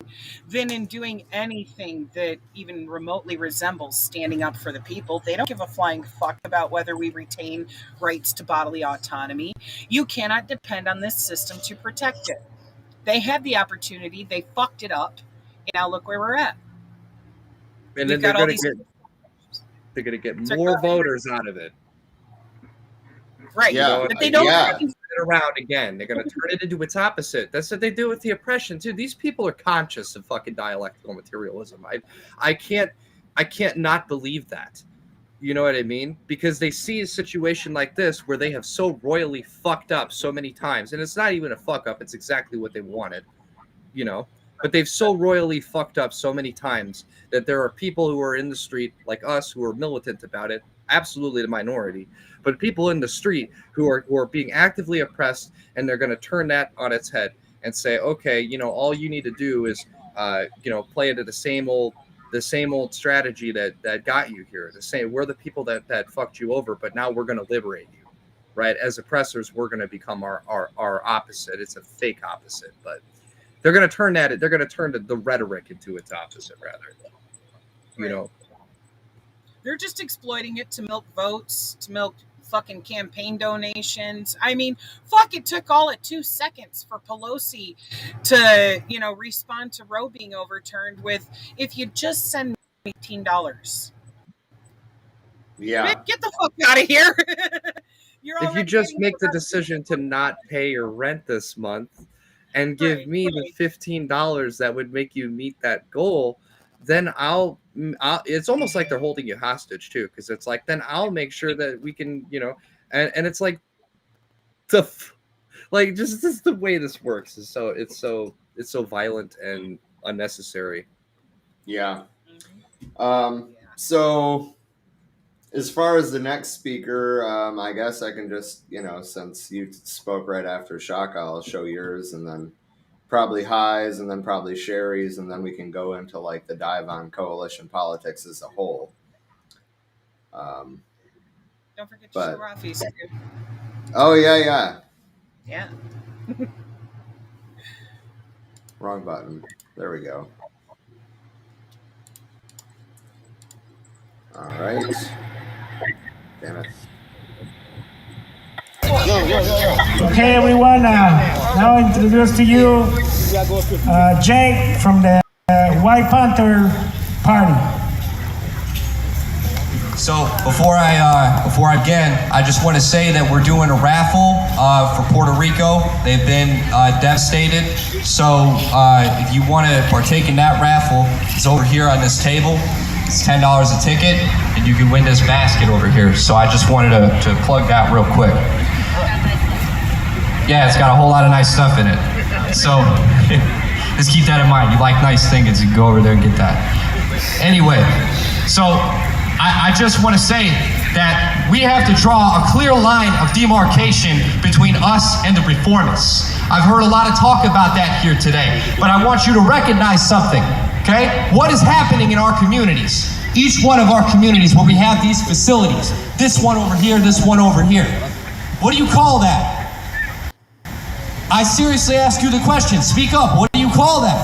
than in doing anything that even remotely resembles standing up for the people. They don't give a flying fuck about whether we retain rights to bodily autonomy. You cannot depend on this system to protect it. They had the opportunity. They fucked it up. And now look where we're at. And then they're going to get more voters out of it. Right. Yeah. But they don't turn it around again. They're going to turn it into its opposite. That's what they do with the oppression too. These people are conscious of fucking dialectical materialism. I can't not believe that. You know what I mean? Because they see a situation like this where they have so royally fucked up so many times, and it's not even a fuck up. It's exactly what they wanted, But they've so royally fucked up so many times that there are people who are in the street like us who are militant about it. Absolutely the minority, but people in the street who are being actively oppressed, and they're going to turn that on its head and say, okay, all you need to do is, play into the same old strategy that got you here. To say we're the people that fucked you over, but now we're going to liberate you, right? As oppressors, we're going to become our opposite. It's a fake opposite, but they're going to turn that. They're going to turn the rhetoric into its opposite, rather. They're just exploiting it to milk votes, to milk fucking campaign donations. I mean, fuck, it took all at 2 seconds for Pelosi to, respond to Roe being overturned with, if you just send me $18. Yeah. Get the fuck out of here. If you just make the decision to not pay your rent this month and give me the $15 that would make you meet that goal, then I'll it's almost like they're holding you hostage too, because it's like, then I'll make sure that we can, and it's like just the way this works is it's so violent and unnecessary. Yeah. So as far as the next speaker, I guess I can just, since you spoke right after Shaka, I'll show yours, and then probably Highs, and then probably Sherry's, and then we can go into like the dive on coalition politics as a whole. Don't forget to show Rafi's too. Oh yeah. Yeah. Wrong button. There we go. All right. Damn it. Okay, everyone. Now I introduce to you Jake from the White Panther Party. So before I begin, I just want to say that we're doing a raffle for Puerto Rico. They've been devastated. So if you want to partake in that raffle, it's over here on this table. It's $10 a ticket, and you can win this basket over here. So I just wanted to plug that real quick. Yeah, it's got a whole lot of nice stuff in it. So just keep that in mind. You like nice things, you can go over there and get that. Anyway, so I just want to say that we have to draw a clear line of demarcation between us and the reformists. I've heard a lot of talk about that here today, but I want you to recognize something, okay? What is happening in our communities? Each one of our communities where we have these facilities, this one over here, this one over here. What do you call that? I seriously ask you the question, speak up, what do you call that?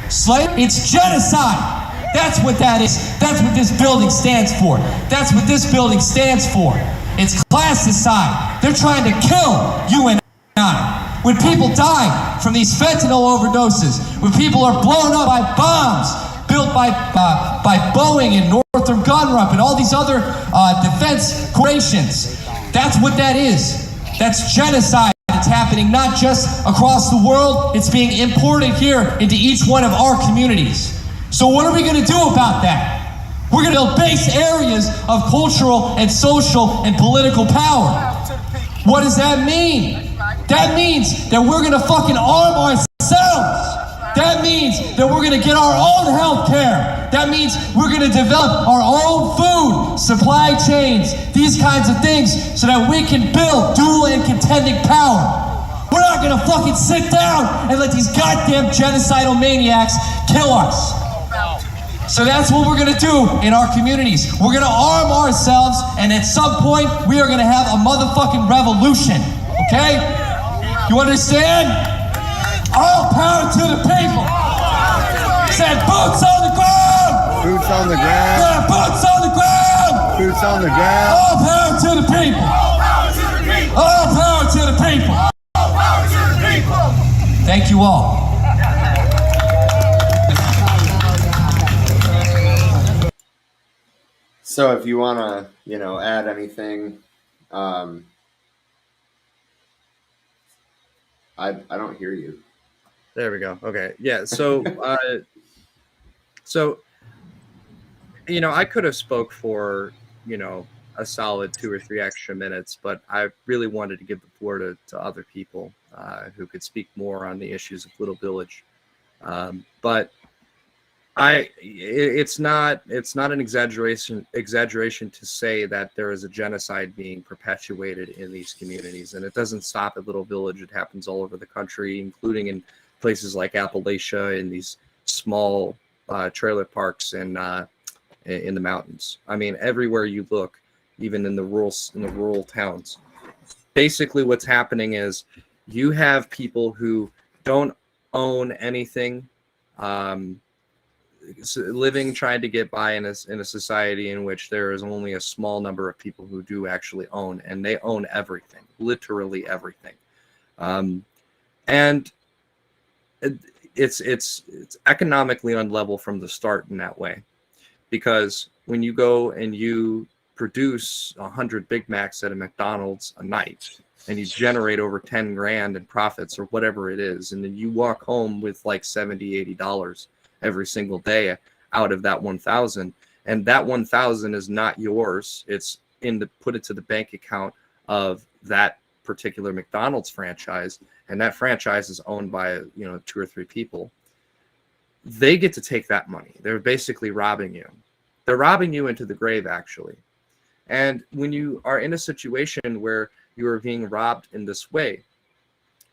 Slavery? It's genocide. That's what that is. That's what this building stands for. That's what this building stands for. It's classicide. They're trying to kill you and I. When people die from these fentanyl overdoses, when people are blown up by bombs built by Boeing and Northrop Grumman and all these other defense corporations, that's what that is. That's genocide. It's happening not just across the world, it's being imported here into each one of our communities. So what are we going to do about that? We're going to build base areas of cultural and social and political power. What does that mean? That means that we're going to fucking arm ourselves. That means that we're going to get our own health care. That means we're going to develop our own food, supply chains, these kinds of things so that we can build dual and contending power. We're not going to fucking sit down and let these goddamn genocidal maniacs kill us. So that's what we're going to do in our communities. We're going to arm ourselves, and at some point, we are going to have a motherfucking revolution. Okay? You understand? All power to the people. Said boots on the ground. Boots on the ground. Yeah, boots on the ground. Boots on the ground. All power to the people. All power to the people. Thank you all. So if you want to, add anything, I don't hear you. There we go. Okay. Yeah. So, I could have spoke for, a solid 2 or 3 extra minutes, but I really wanted to give the floor to other people who could speak more on the issues of Little Village. But it's not an exaggeration to say that there is a genocide being perpetuated in these communities, and it doesn't stop at Little Village. It happens all over the country, including in places like Appalachia, in these small trailer parks and in the mountains. I mean, everywhere you look, even in the rural towns. Basically, what's happening is you have people who don't own anything. Living, trying to get by in a society in which there is only a small number of people who do actually own, and they own everything, literally everything. And it's economically unlevel from the start in that way, because when you go and you produce 100 Big Macs at a McDonald's a night, and you generate over 10 grand in profits or whatever it is, and then you walk home with like $70-$80 every single day out of that 1,000, and that 1,000 is not yours. It's put into the bank account of that particular McDonald's franchise, and that franchise is owned by 2 or 3 people. They get to take that money. They're basically robbing you. They're robbing you into the grave, actually. And when you are in a situation where you are being robbed in this way,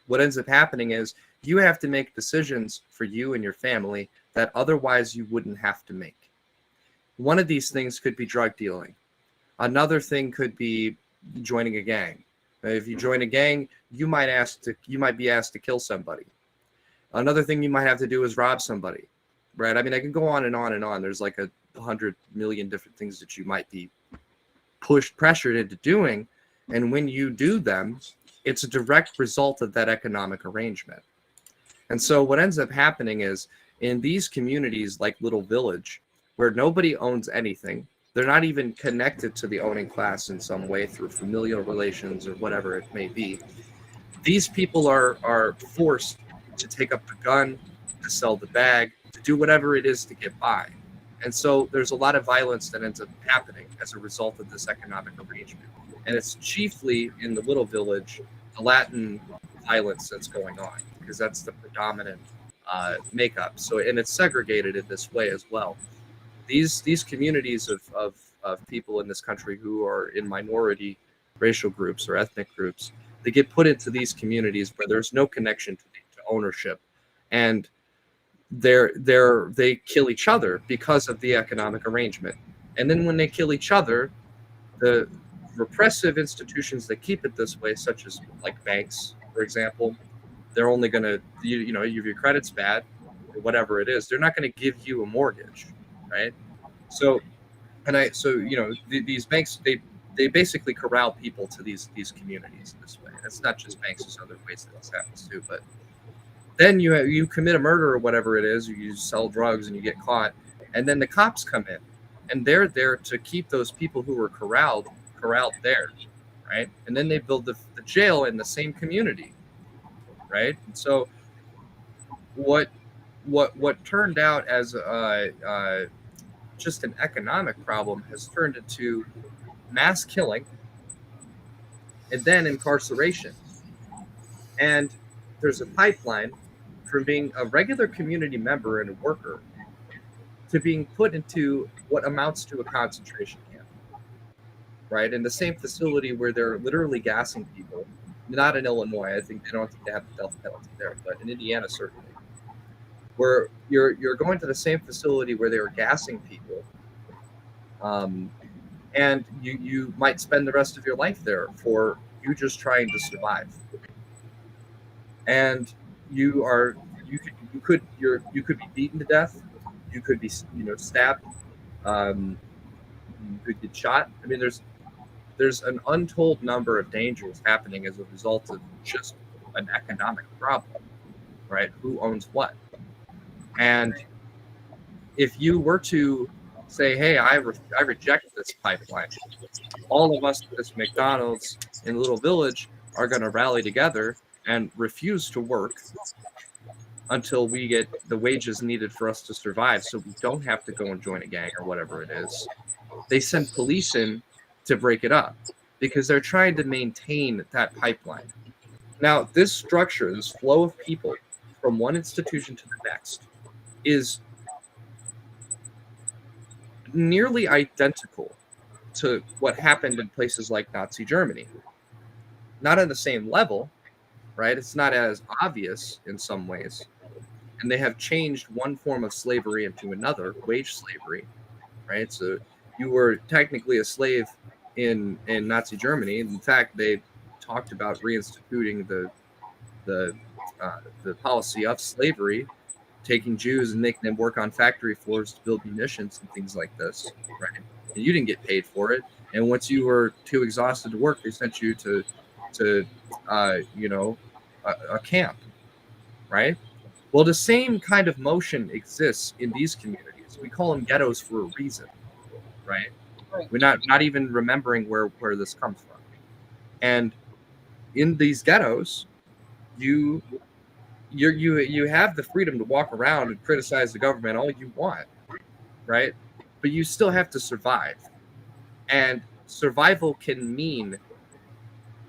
what ends up happening is you have to make decisions for you and your family that otherwise you wouldn't have to make. One of these things could be drug dealing. Another thing could be joining a gang. If you join a gang, you might be asked to kill somebody. Another thing you might have to do is rob somebody, right? I mean, I can go on and on and on. There's like 100 million different things that you might be pressured into doing. And when you do them, it's a direct result of that economic arrangement. And so what ends up happening is in these communities like Little Village, where nobody owns anything, they're not even connected to the owning class in some way through familial relations or whatever it may be. These people are forced to take up the gun, to sell the bag, to do whatever it is to get by. And so there's a lot of violence that ends up happening as a result of this economic arrangement. And it's chiefly in the Little Village, the Latin violence that's going on, because that's the predominant makeup. So, and it's segregated in this way as well. These communities of people in this country who are in minority racial groups or ethnic groups, they get put into these communities where there's no connection to ownership, and they kill each other because of the economic arrangement. And then when they kill each other, the repressive institutions that keep it this way, such as like banks, for example, they're only going to, you know, if your credit's bad or whatever it is, they're not going to give you a mortgage, right? So, you know, these banks, they basically corral people to these communities this way. It's not just banks; there's other ways that this happens too. But then you commit a murder or whatever it is, you sell drugs and you get caught, and then the cops come in, and they're there to keep those people who were corralled there, right? And then they build the jail in the same community, right? And so what turned out as just an economic problem has turned into mass killing and then incarceration. And there's a pipeline from being a regular community member and a worker to being put into what amounts to a concentration camp, right? In the same facility where they're literally gassing people. Not in Illinois, I think they don't think they have the death penalty there, but in Indiana certainly, where you're going to the same facility where they were gassing people, and you might spend the rest of your life there for you just trying to survive. And you could be beaten to death, you could be stabbed, you could get shot. I mean, there's an untold number of dangers happening as a result of just an economic problem, right? Who owns what? And if you were to say, hey, I reject this pipeline, all of us at this McDonald's in Little Village are going to rally together and refuse to work until we get the wages needed for us to survive, so we don't have to go and join a gang or whatever it is. They send police in to break it up because they're trying to maintain that pipeline. Now, this structure, this flow of people from one institution to the next is nearly identical to what happened in places like Nazi Germany. Not on the same level, right? It's not as obvious in some ways. And they have changed one form of slavery into another, wage slavery, right? So you were technically a slave in Nazi Germany. In fact, they talked about reinstituting the policy of slavery, taking Jews and making them work on factory floors to build munitions and things like this, right? And you didn't get paid for it. And once you were too exhausted to work, they sent you to a camp, right? Well, the same kind of motion exists in these communities. We call them ghettos for a reason, right? We're not even remembering where this comes from. And in these ghettos, you have the freedom to walk around and criticize the government all you want, right? But you still have to survive. And survival can mean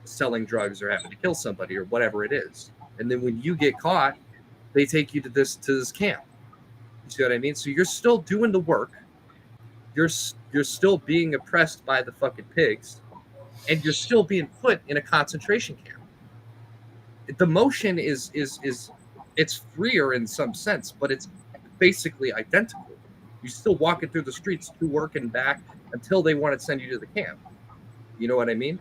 selling drugs or having to kill somebody or whatever it is. And then when you get caught, they take you to this camp. You see what I mean? So you're still doing the work. You're still being oppressed by the fucking pigs, and you're still being put in a concentration camp. The motion is it's freer in some sense, but it's basically identical. You're still walking through the streets to work and back until they want to send you to the camp. You know what I mean?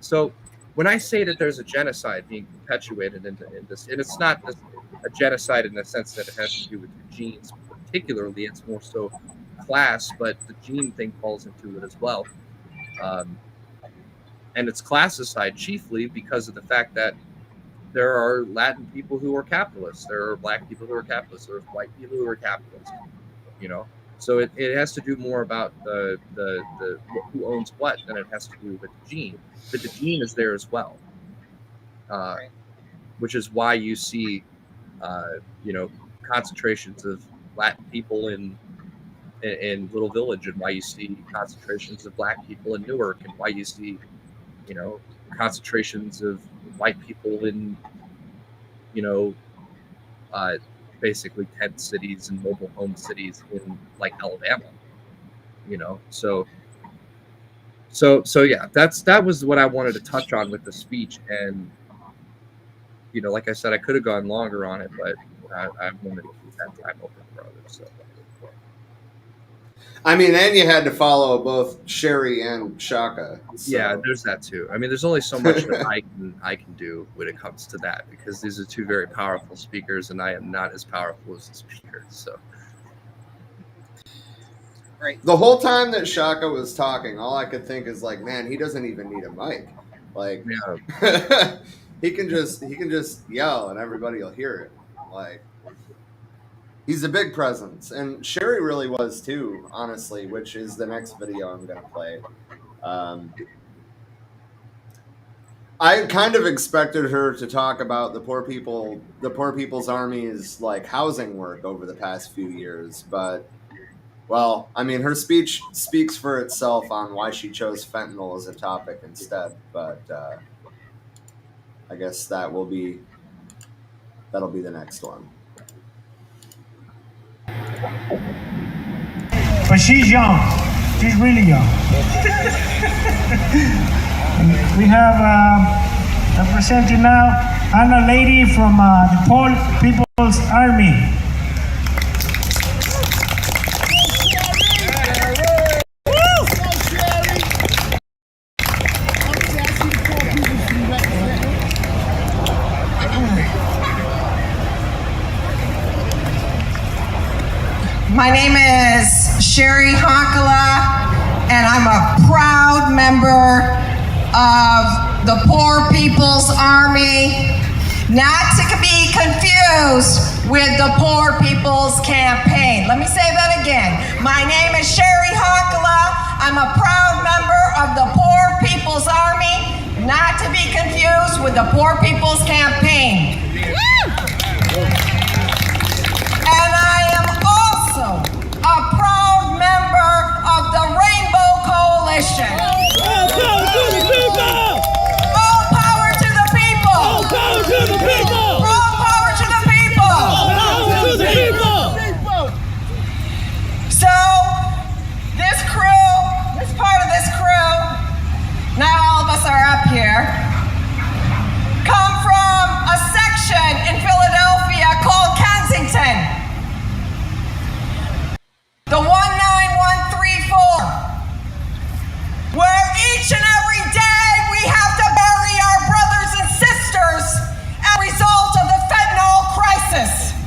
So when I say that there's a genocide being perpetuated in this, and it's not a genocide in the sense that it has to do with your genes particularly, it's more so class, but the gene thing falls into it as well. And it's classicide chiefly because of the fact that there are Latin people who are capitalists. There are black people who are capitalists. There are white people who are capitalists. You know, so it has to do more about the who owns what than it has to do with the gene. But the gene is there as well, which is why you see, you know, concentrations of Latin people in Little Village, and why you see concentrations of black people in Newark, and why you see, you know, concentrations of white people in, you know, basically tent cities and mobile home cities in like Alabama, you know. So yeah, that was what I wanted to touch on with the speech. And, you know, like I said, I could have gone longer on it, but I wanted to keep that time open for others. So. I mean, and you had to follow both Sherry and Shaka. So. Yeah, there's that too. I mean, there's only so much that I can do when it comes to that, because these are two very powerful speakers, and I am not as powerful as the speakers. So, Right. The whole time that Shaka was talking, all I could think is like, man, he doesn't even need a mic. Like, yeah. he can just yell and everybody will hear it. Like, he's a big presence, and Sherry really was too, honestly, which is the next video I'm going to play. I kind of expected her to talk about the Poor People's Army's like housing work over the past few years, but, well, I mean, her speech speaks for itself on why she chose fentanyl as a topic instead. But I guess that'll be the next one. But she's young. She's really young. We have representing now Anna Lady from the Poor People's Army. My name is Sherry Honkala, and I'm a proud member of the Poor People's Army, not to be confused with the Poor People's Campaign. Let me say that again. My name is Sherry Honkala. I'm a proud member of the Poor People's Army, not to be confused with the Poor People's Campaign. And I am also a proud member of the Rainbow Coalition. All power to the people! All power to the people! All power to the people! All power to the people! All power to the people! So, this crew, this part of this crew, not all of us are up here, come from a section in Philadelphia called Kensington. The 19134, where each and every day we have to bury our brothers and sisters as a result of the fentanyl crisis.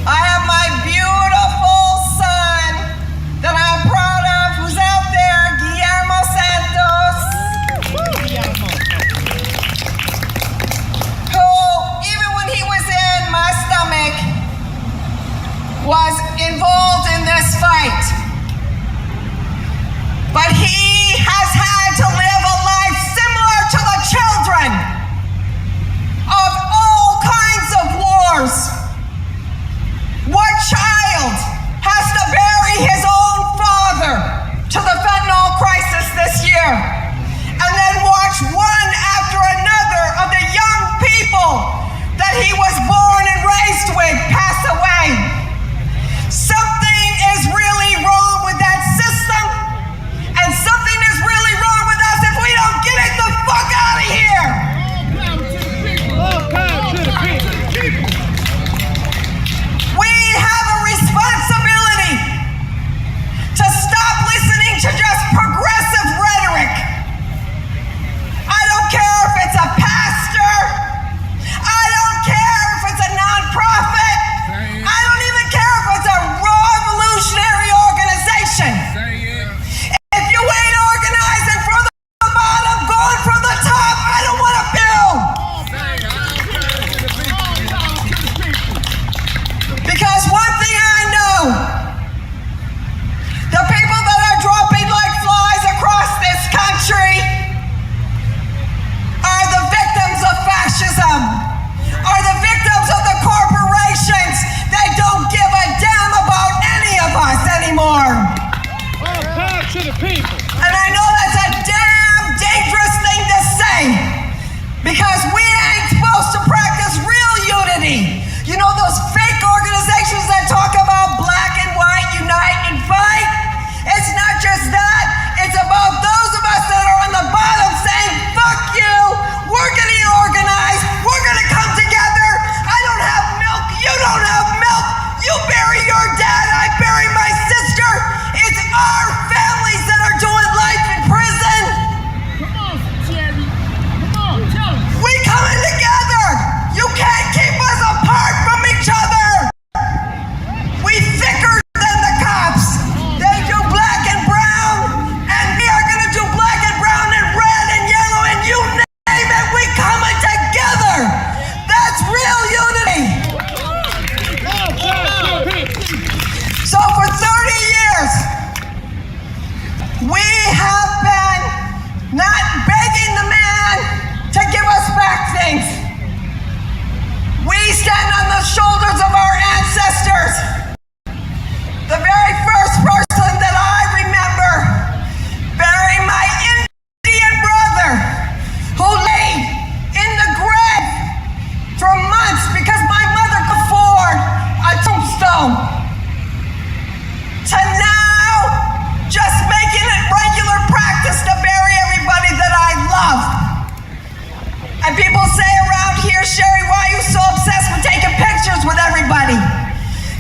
I have my beautiful son that I'm proud of, who's out there, Guillermo Santos, who, even when he was in my stomach, was involved in this fight. But he has had to live a life similar to the children of all kinds of wars. What child has to bury his own father to the fentanyl crisis this year, and then watch one after another of the young people that he was born and raised with pass away? Something is really wrong with that system, and something is really wrong with us if we don't get it the fuck out of here. All power to the people! We have a responsibility to stop listening to just progressive rhetoric. I don't care if it's a pastor. I don't care if it's a nonprofit. I don't even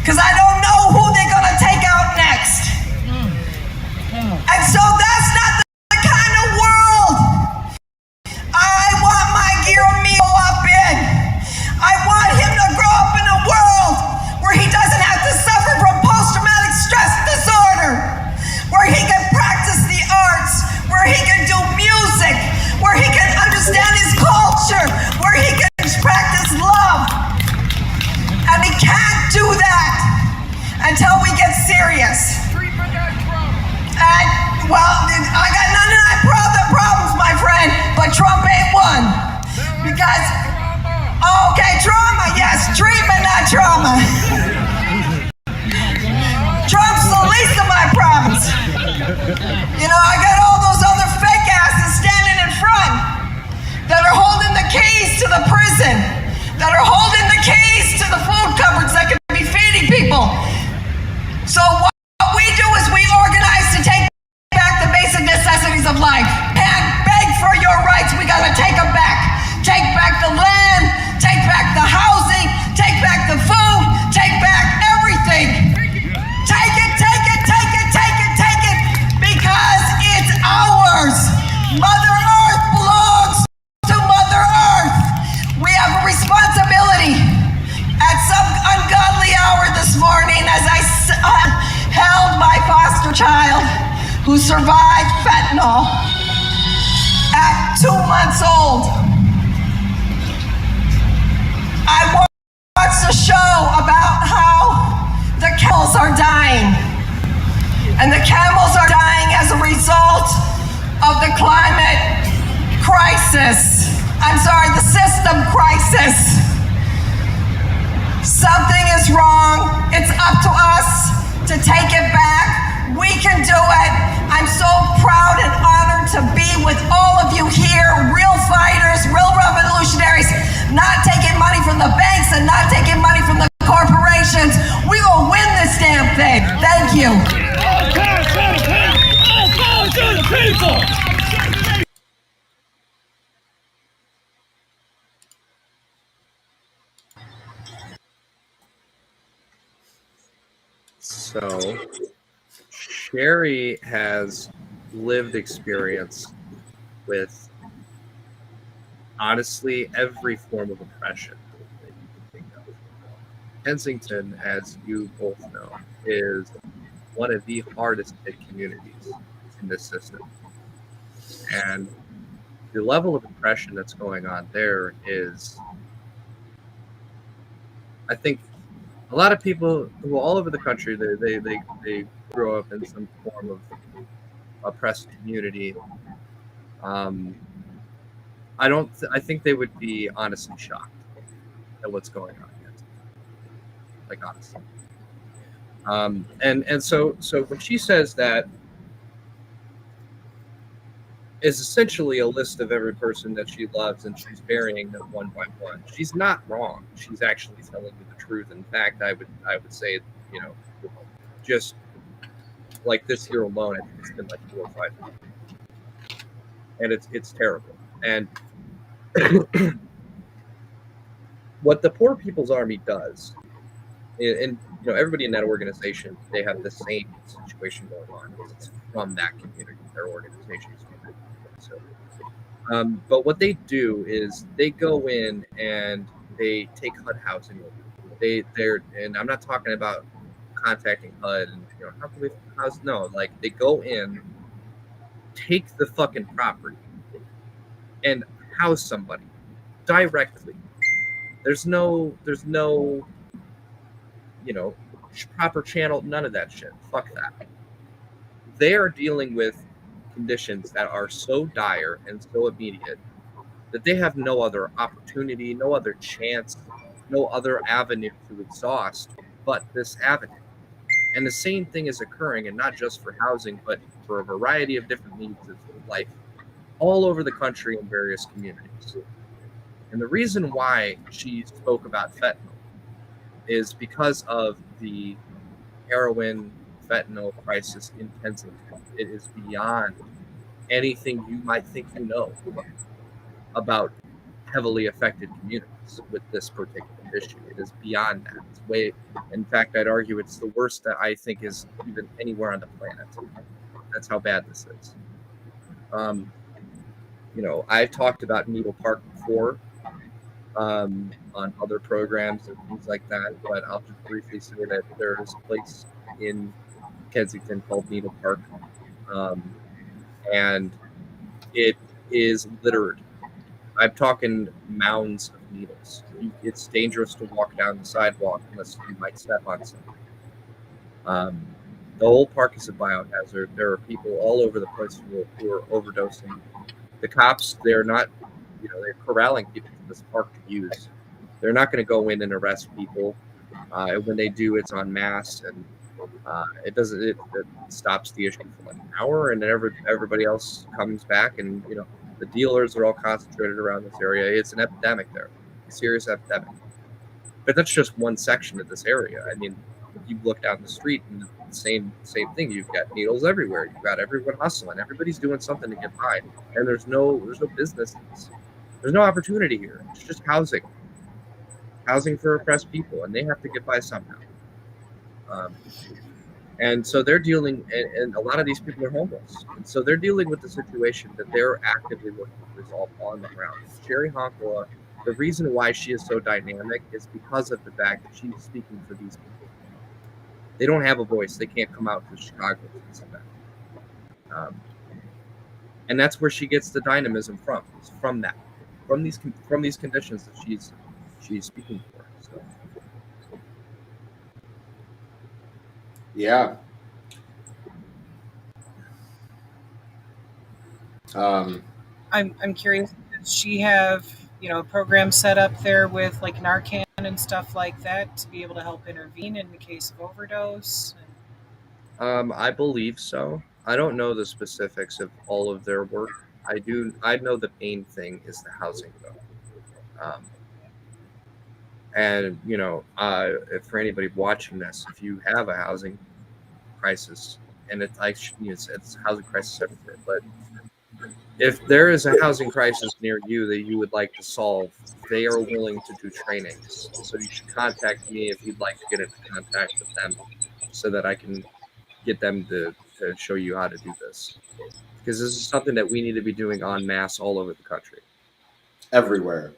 because I don't know who they're going to take out next. And so that's not the kind of world I want my Guillermo up in. I want him to grow up in a world where he doesn't have to suffer from post-traumatic stress disorder, where he can practice the arts, where he can do music, where he can understand his culture, where he can practice love. And we can't do that until we get serious. And, well, I got 99 problems, my friend, but Trump ain't one. Because, okay, trauma, yes, treatment, not trauma. Trump's the least of my problems. You know, I got all those other fake asses standing in front that are holding the keys to the prison, that are holding the keys to the food cupboards that can be feeding people. So what we do is we organize to take back the basic necessities of life. And beg for your rights, we gotta take them back. Take back the land, take back the housing, take back the food, take back everything. Take it, take it, take it, take it, take it, because it's ours. Mother Earth belongs to Mother Earth. We have a responsibility. At some ungodly hour this morning, as I held my foster child who survived fentanyl at 2 months old, I watched a show about how the camels are dying. And the camels are dying as a result of the climate crisis. I'm sorry, the system crisis. Something is wrong. It's up to us to take it back. We can do it. I'm so proud and honored to be with all of you here, real fighters, real revolutionaries, not taking money from the banks and not taking money from the corporations. We will win this damn thing. Thank you. All power to the people! All power to the people! So, Sherry has lived experience with, honestly, every form of oppression that you can think of. Kensington, as you both know, is one of the hardest hit communities in this system. And the level of oppression that's going on there is, I think, a lot of people who all over the country, they grow up in some form of oppressed community. I think they would be honestly shocked at what's going on here. Like, honestly. And so when she says that is essentially a list of every person that she loves and she's burying them one by one, she's not wrong. She's actually telling you the truth. In fact, I would say, you know, just like this year alone, I think it's been like 4 or 5 months. And it's terrible. And what the Poor People's Army does, and you know, everybody in that organization, they have the same situation going on. It's from that community, their organization is from that community. So, but what they do is they go in and they take HUD housing over. They're, and I'm not talking about contacting HUD and, you know, how can we house? No, like they go in, take the fucking property, and house somebody directly. There's no, you know, proper channel, none of that shit. Fuck that. They are dealing with conditions that are so dire and so immediate that they have no other opportunity, no other chance, no other avenue to exhaust but this avenue. And the same thing is occurring, and not just for housing, but for a variety of different needs of life all over the country in various communities. And the reason why she spoke about fentanyl is because of the heroin fentanyl crisis in Kensington. It is beyond anything you might think you know about heavily affected communities. with this particular issue. It is beyond that. It's way, in fact, I'd argue it's the worst that I think is even anywhere on the planet. That's how bad this is. I've talked about Needle Park before on other programs and things like that, but I'll just briefly say that there's a place in Kensington called Needle Park, and it is littered. I'm talking mounds of needles. It's dangerous to walk down the sidewalk unless you might step on something. The whole park is a biohazard. There are people all over the place who are overdosing. The cops, they're not, they're corralling people to this park to use. They're not going to go in and arrest people. When they do, it's en masse, and it stops the issue for like an hour, and then everybody else comes back, and the dealers are all concentrated around this area. It's an epidemic there, a serious epidemic. But that's just one section of this area. I mean, you look down the street and the same thing. You've got needles everywhere. You've got everyone hustling. Everybody's doing something to get by, and there's no businesses. There's no opportunity here. It's just housing for oppressed people, and they have to get by somehow. And so they're dealing, and a lot of these people are homeless, and so they're dealing with the situation that they're actively working to resolve on the ground. Sherry Honkola, the reason why she is so dynamic is because of the fact that she's speaking for these people. They don't have a voice. They can't come out to Chicago to this event. And that's where she gets the dynamism from. It's from these conditions that she's speaking for. So. Yeah. I'm curious. Does she have a program set up there with like Narcan and stuff like that to be able to help intervene in the case of overdose? I believe so. I don't know the specifics of all of their work. I know the main thing is the housing, though. And for anybody watching this, if you have a housing crisis, and it's a housing crisis everywhere, but if there is a housing crisis near you that you would like to solve, they are willing to do trainings. So you should contact me if you'd like to get into contact with them, so that I can get them to show you how to do this. Because this is something that we need to be doing en masse all over the country. Everywhere.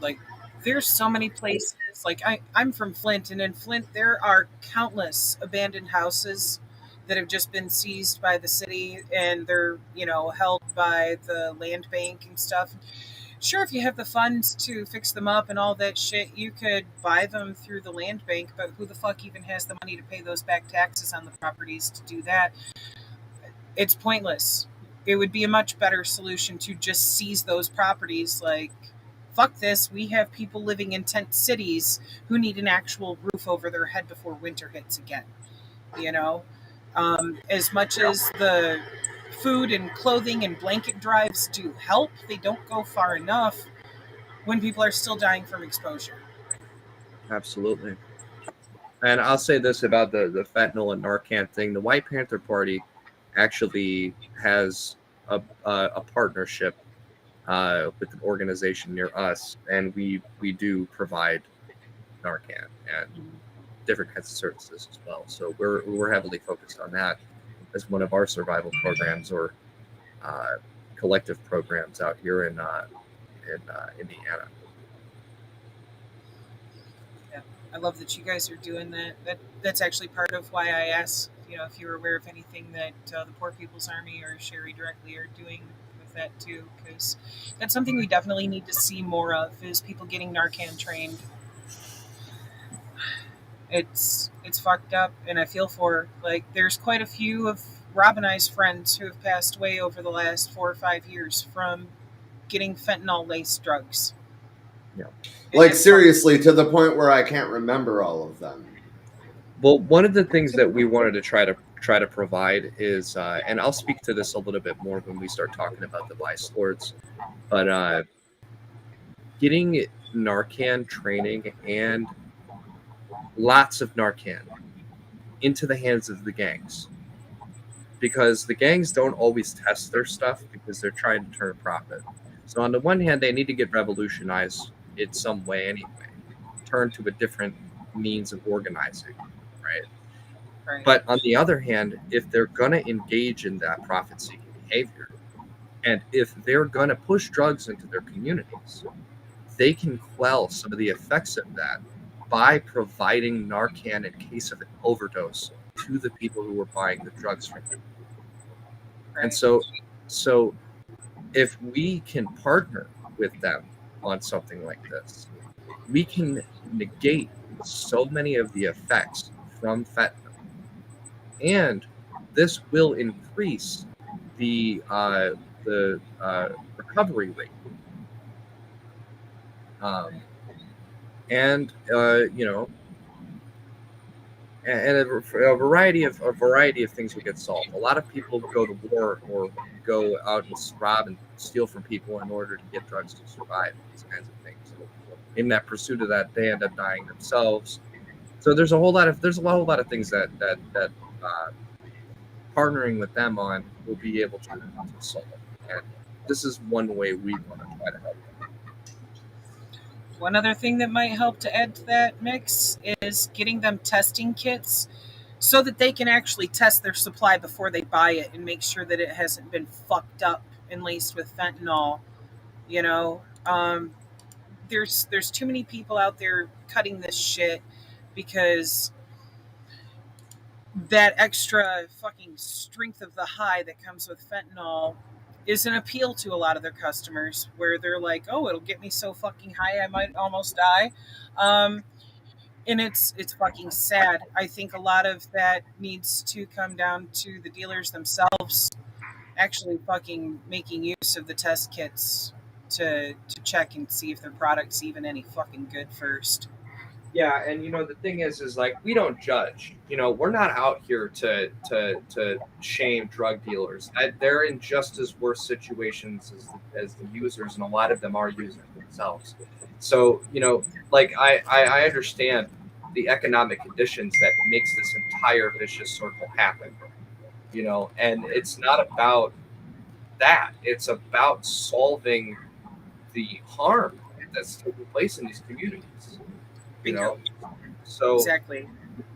Like, there's so many places. Like, I'm from Flint, and in Flint there are countless abandoned houses that have just been seized by the city, and they're held by the land bank and stuff. Sure, if you have the funds to fix them up and all that shit, you could buy them through the land bank, but who the fuck even has the money to pay those back taxes on the properties to do that? It's pointless. It would be a much better solution to just seize those properties. Like, fuck this. We have people living in tent cities who need an actual roof over their head before winter hits again. As much as the food and clothing and blanket drives do help, they don't go far enough when people are still dying from exposure. Absolutely. And I'll say this about the fentanyl and Narcan thing. The White Panther Party actually has a partnership with an organization near us, and we do provide Narcan and different kinds of services as well. So we're heavily focused on that as one of our survival programs or collective programs out here in Indiana. Yeah, I love that you guys are doing that. That's actually part of why I asked, if you were aware of anything that the Poor People's Army or Sherry directly are doing with that too, because that's something we definitely need to see more of, is people getting Narcan trained. It's fucked up, and I feel for, like, there's quite a few of Rob and I's friends who have passed away over the last 4 or 5 years from getting fentanyl-laced drugs. Yeah. Like, seriously, to the point where I can't remember all of them. Well, one of the things that we wanted to try to provide is, and I'll speak to this a little bit more when we start talking about the vice lords, but getting Narcan training and lots of Narcan into the hands of the gangs because the gangs don't always test their stuff because they're trying to turn a profit. So on the one hand, they need to get revolutionized in some way anyway, turn to a different means of organizing, right? Right. But on the other hand, if they're going to engage in that profit-seeking behavior, and if they're going to push drugs into their communities, they can quell some of the effects of that by providing Narcan in case of an overdose to the people who are buying the drugs from them. Right. And so if we can partner with them on something like this, we can negate so many of the effects from fentanyl. And this will increase the recovery rate. And a variety of things will get solved. A lot of people go to war or go out and rob and steal from people in order to get drugs to survive. These kinds of things. In that pursuit of that, they end up dying themselves. So there's a whole lot of things that partnering with them on will be able to solve. And this is one way we want to try to help them. One other thing that might help to add to that mix is getting them testing kits so that they can actually test their supply before they buy it and make sure that it hasn't been fucked up and laced with fentanyl. You know, there's too many people out there cutting this shit because that extra fucking strength of the high that comes with fentanyl is an appeal to a lot of their customers, where they're like, oh, it'll get me so fucking high I might almost die. And it's fucking sad. I think a lot of that needs to come down to the dealers themselves actually fucking making use of the test kits to check and see if their product's even any fucking good first. Yeah, and the thing is like, we don't judge. We're not out here to shame drug dealers. They're in just as worse situations as the users, and a lot of them are users themselves. So like I understand the economic conditions that makes this entire vicious circle happen. And it's not about that. It's about solving the harm that's taking place in these communities. So exactly.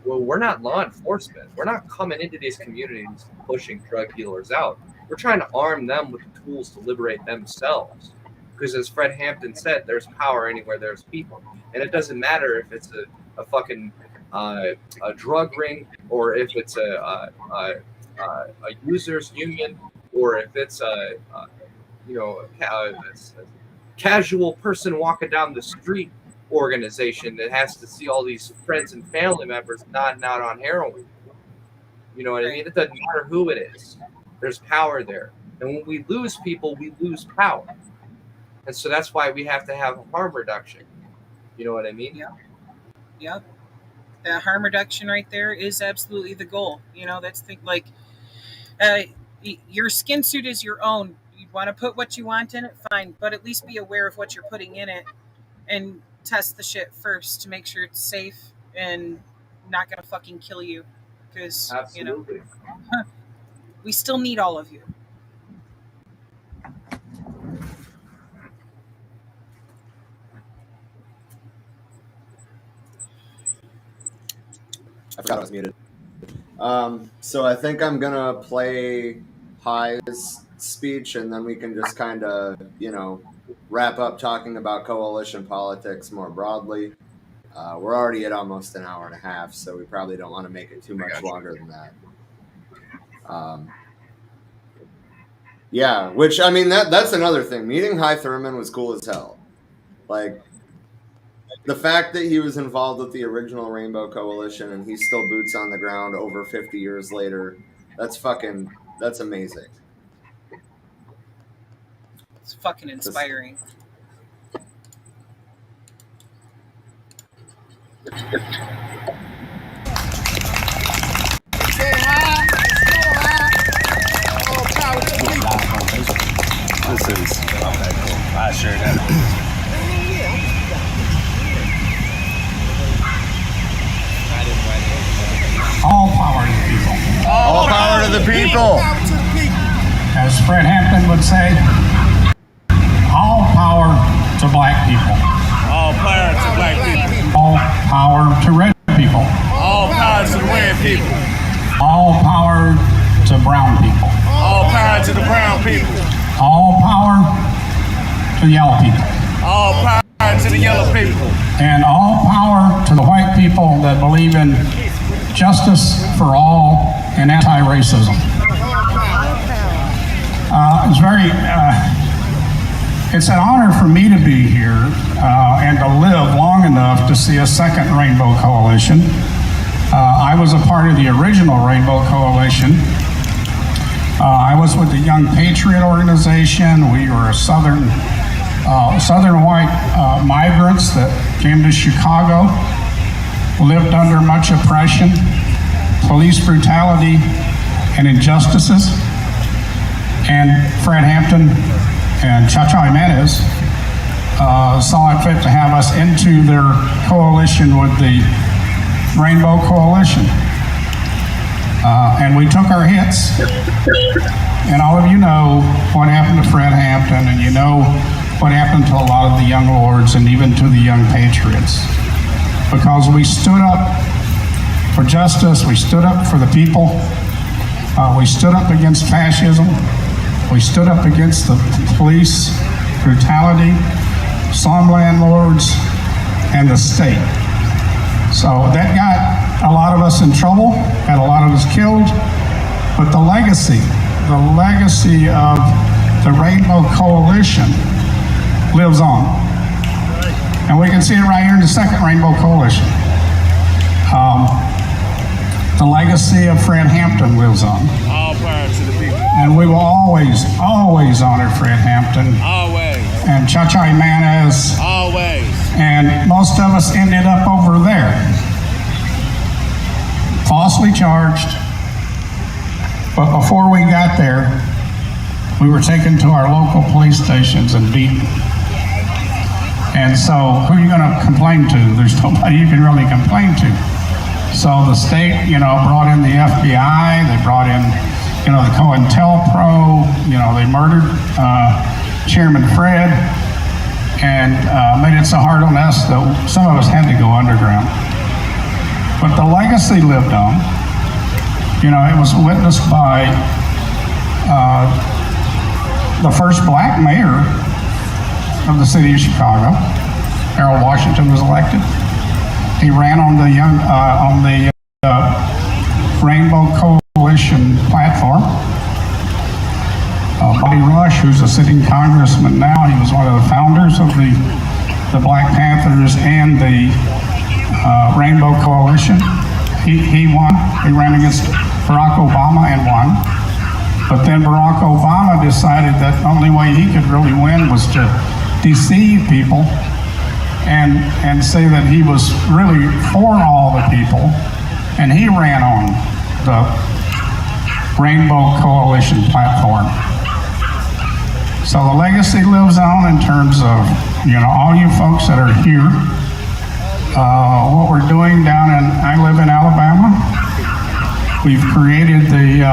Well, we're not law enforcement. We're not coming into these communities pushing drug dealers out. We're trying to arm them with the tools to liberate themselves. Because as Fred Hampton said, there's power anywhere there's people, and it doesn't matter if it's a fucking a drug ring, or if it's a users union, or if it's a casual person walking down the street organization that has to see all these friends and family members nodding out on heroin. You know what I mean? It doesn't matter who it is. There's power there. And when we lose people, we lose power. And so that's why we have to have harm reduction. You know what I mean? Yeah. Yep. That harm reduction right there is absolutely the goal. That's the like your skin suit is your own. You want to put what you want in it, fine, but at least be aware of what you're putting in it and test the shit first to make sure it's safe and not gonna fucking kill you, because absolutely. We still need all of you. I forgot I was muted. So I think I'm gonna play High's speech, and then we can just kind of wrap up talking about coalition politics more broadly. We're already at almost an hour and a half, so we probably don't want to make it too much longer than that. Yeah, which, I mean, that's another thing. Meeting High Thurman was cool as hell. Like, the fact that he was involved with the original Rainbow Coalition and he's still boots on the ground over 50 years later, that's amazing. It's fucking inspiring. This is okay, cool. I share that. All power to the people. All power to the people. As Fred Hampton would say, all power to black people. All power to black people. All power to red people. All power to the red people. All power to brown people. All power to the brown people. All power to the yellow people. All power to the yellow people. And all power to the white people that believe in justice for all and anti-racism. It's an honor for me to be here and to live long enough to see a second Rainbow Coalition. I was a part of the original Rainbow Coalition. I was with the Young Patriot organization. We were a southern white migrants that came to Chicago, lived under much oppression, police brutality, and injustices. And Fred Hampton and Chacha Jimenez saw it fit to have us into their coalition with the Rainbow Coalition. And we took our hits. And all of you know what happened to Fred Hampton, and you know what happened to a lot of the young lords and even to the young patriots. Because we stood up for justice, we stood up for the people, we stood up against fascism, we stood up against the police brutality, slum landlords, and the state. So that got a lot of us in trouble, got a lot of us killed, but the legacy of the Rainbow Coalition lives on. And we can see it right here in the second Rainbow Coalition. The legacy of Fred Hampton lives on. All power to the people. And we will always, always honor Fred Hampton. Always. And Chacha Jimenez. Always. And most of us ended up over there. Falsely charged. But before we got there, we were taken to our local police stations and beaten. And so, who are you going to complain to? There's nobody you can really complain to. So the state, brought in the FBI, they brought in, the COINTELPRO, they murdered Chairman Fred and made it so hard on us that some of us had to go underground. But the legacy lived on. It was witnessed by the first black mayor of the city of Chicago. Harold Washington was elected. He ran on the Rainbow Coalition platform. Buddy Rush, who's a sitting congressman now, he was one of the founders of the Black Panthers and the Rainbow Coalition. He won. He ran against Barack Obama and won. But then Barack Obama decided that the only way he could really win was to deceive people and say that he was really for all the people, and he ran on the Rainbow Coalition platform. So the legacy lives on in terms of, all you folks that are here. What we're doing I live in Alabama. We've created the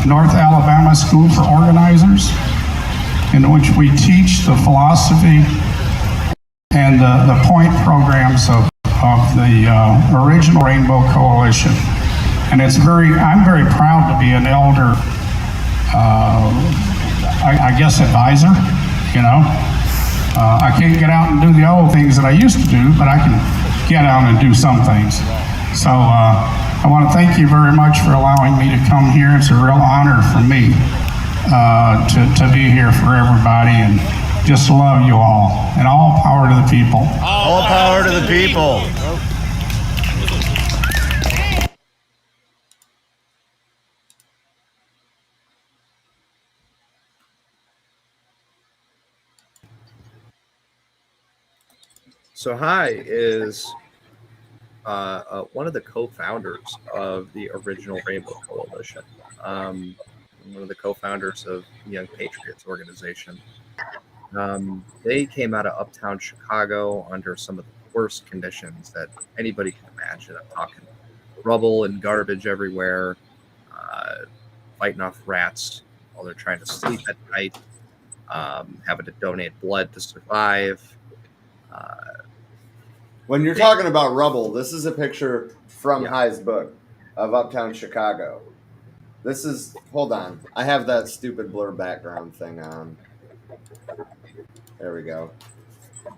North Alabama School for Organizers, in which we teach the philosophy and the point programs of the original Rainbow Coalition. And I'm very proud to be an elder, I guess advisor, I can't get out and do the old things that I used to do, but I can get out and do some things. So I want to thank you very much for allowing me to come here. It's a real honor for me to be here for everybody, and just love you all. And all power to the people. All power to the people. So Hai is one of the co-founders of the original Rainbow Coalition, one of the co-founders of the Young Patriots organization. They came out of uptown Chicago under some of the worst conditions that anybody can imagine. I'm talking rubble and garbage everywhere, fighting off rats while they're trying to sleep at night, having to donate blood to survive. When you're talking about rubble, this is a picture from Yeah. High's book of Uptown Chicago. This is, hold on, I have that stupid blur background thing on. There we go.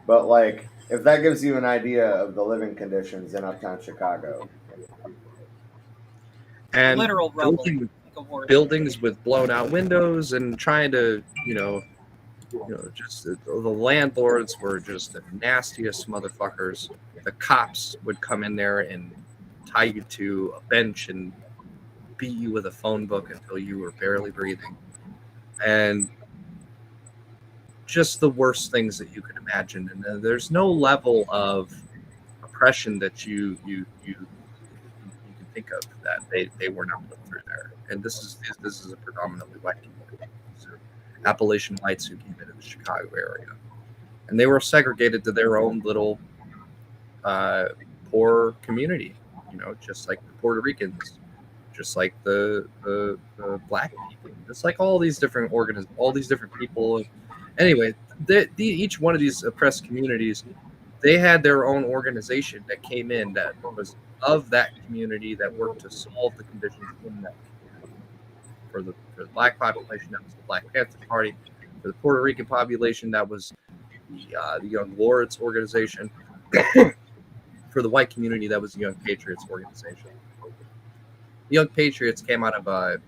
But like, if that gives you an idea of the living conditions in Uptown Chicago. And Literal rubble. Like a war buildings with blown out windows and trying to, just the landlords were just the nastiest motherfuckers. The cops would come in there and tie you to a bench and beat you with a phone book until you were barely breathing. And just the worst things that you could imagine. And there's no level of oppression that you can think of that they were not put through there. And this is a predominantly white community. So Appalachian whites who came into the Chicago area, and they were segregated to their own little poor community, just like the Puerto Ricans, just like the black people, just like all these different all these different people. Anyway, each one of these oppressed communities, they had their own organization that came in that was of that community that worked to solve the conditions in that community. For the black population, that was the Black Panther Party. For the Puerto Rican population, that was the Young Lords organization. For the white community, that was the Young Patriots organization. The Young Patriots came out of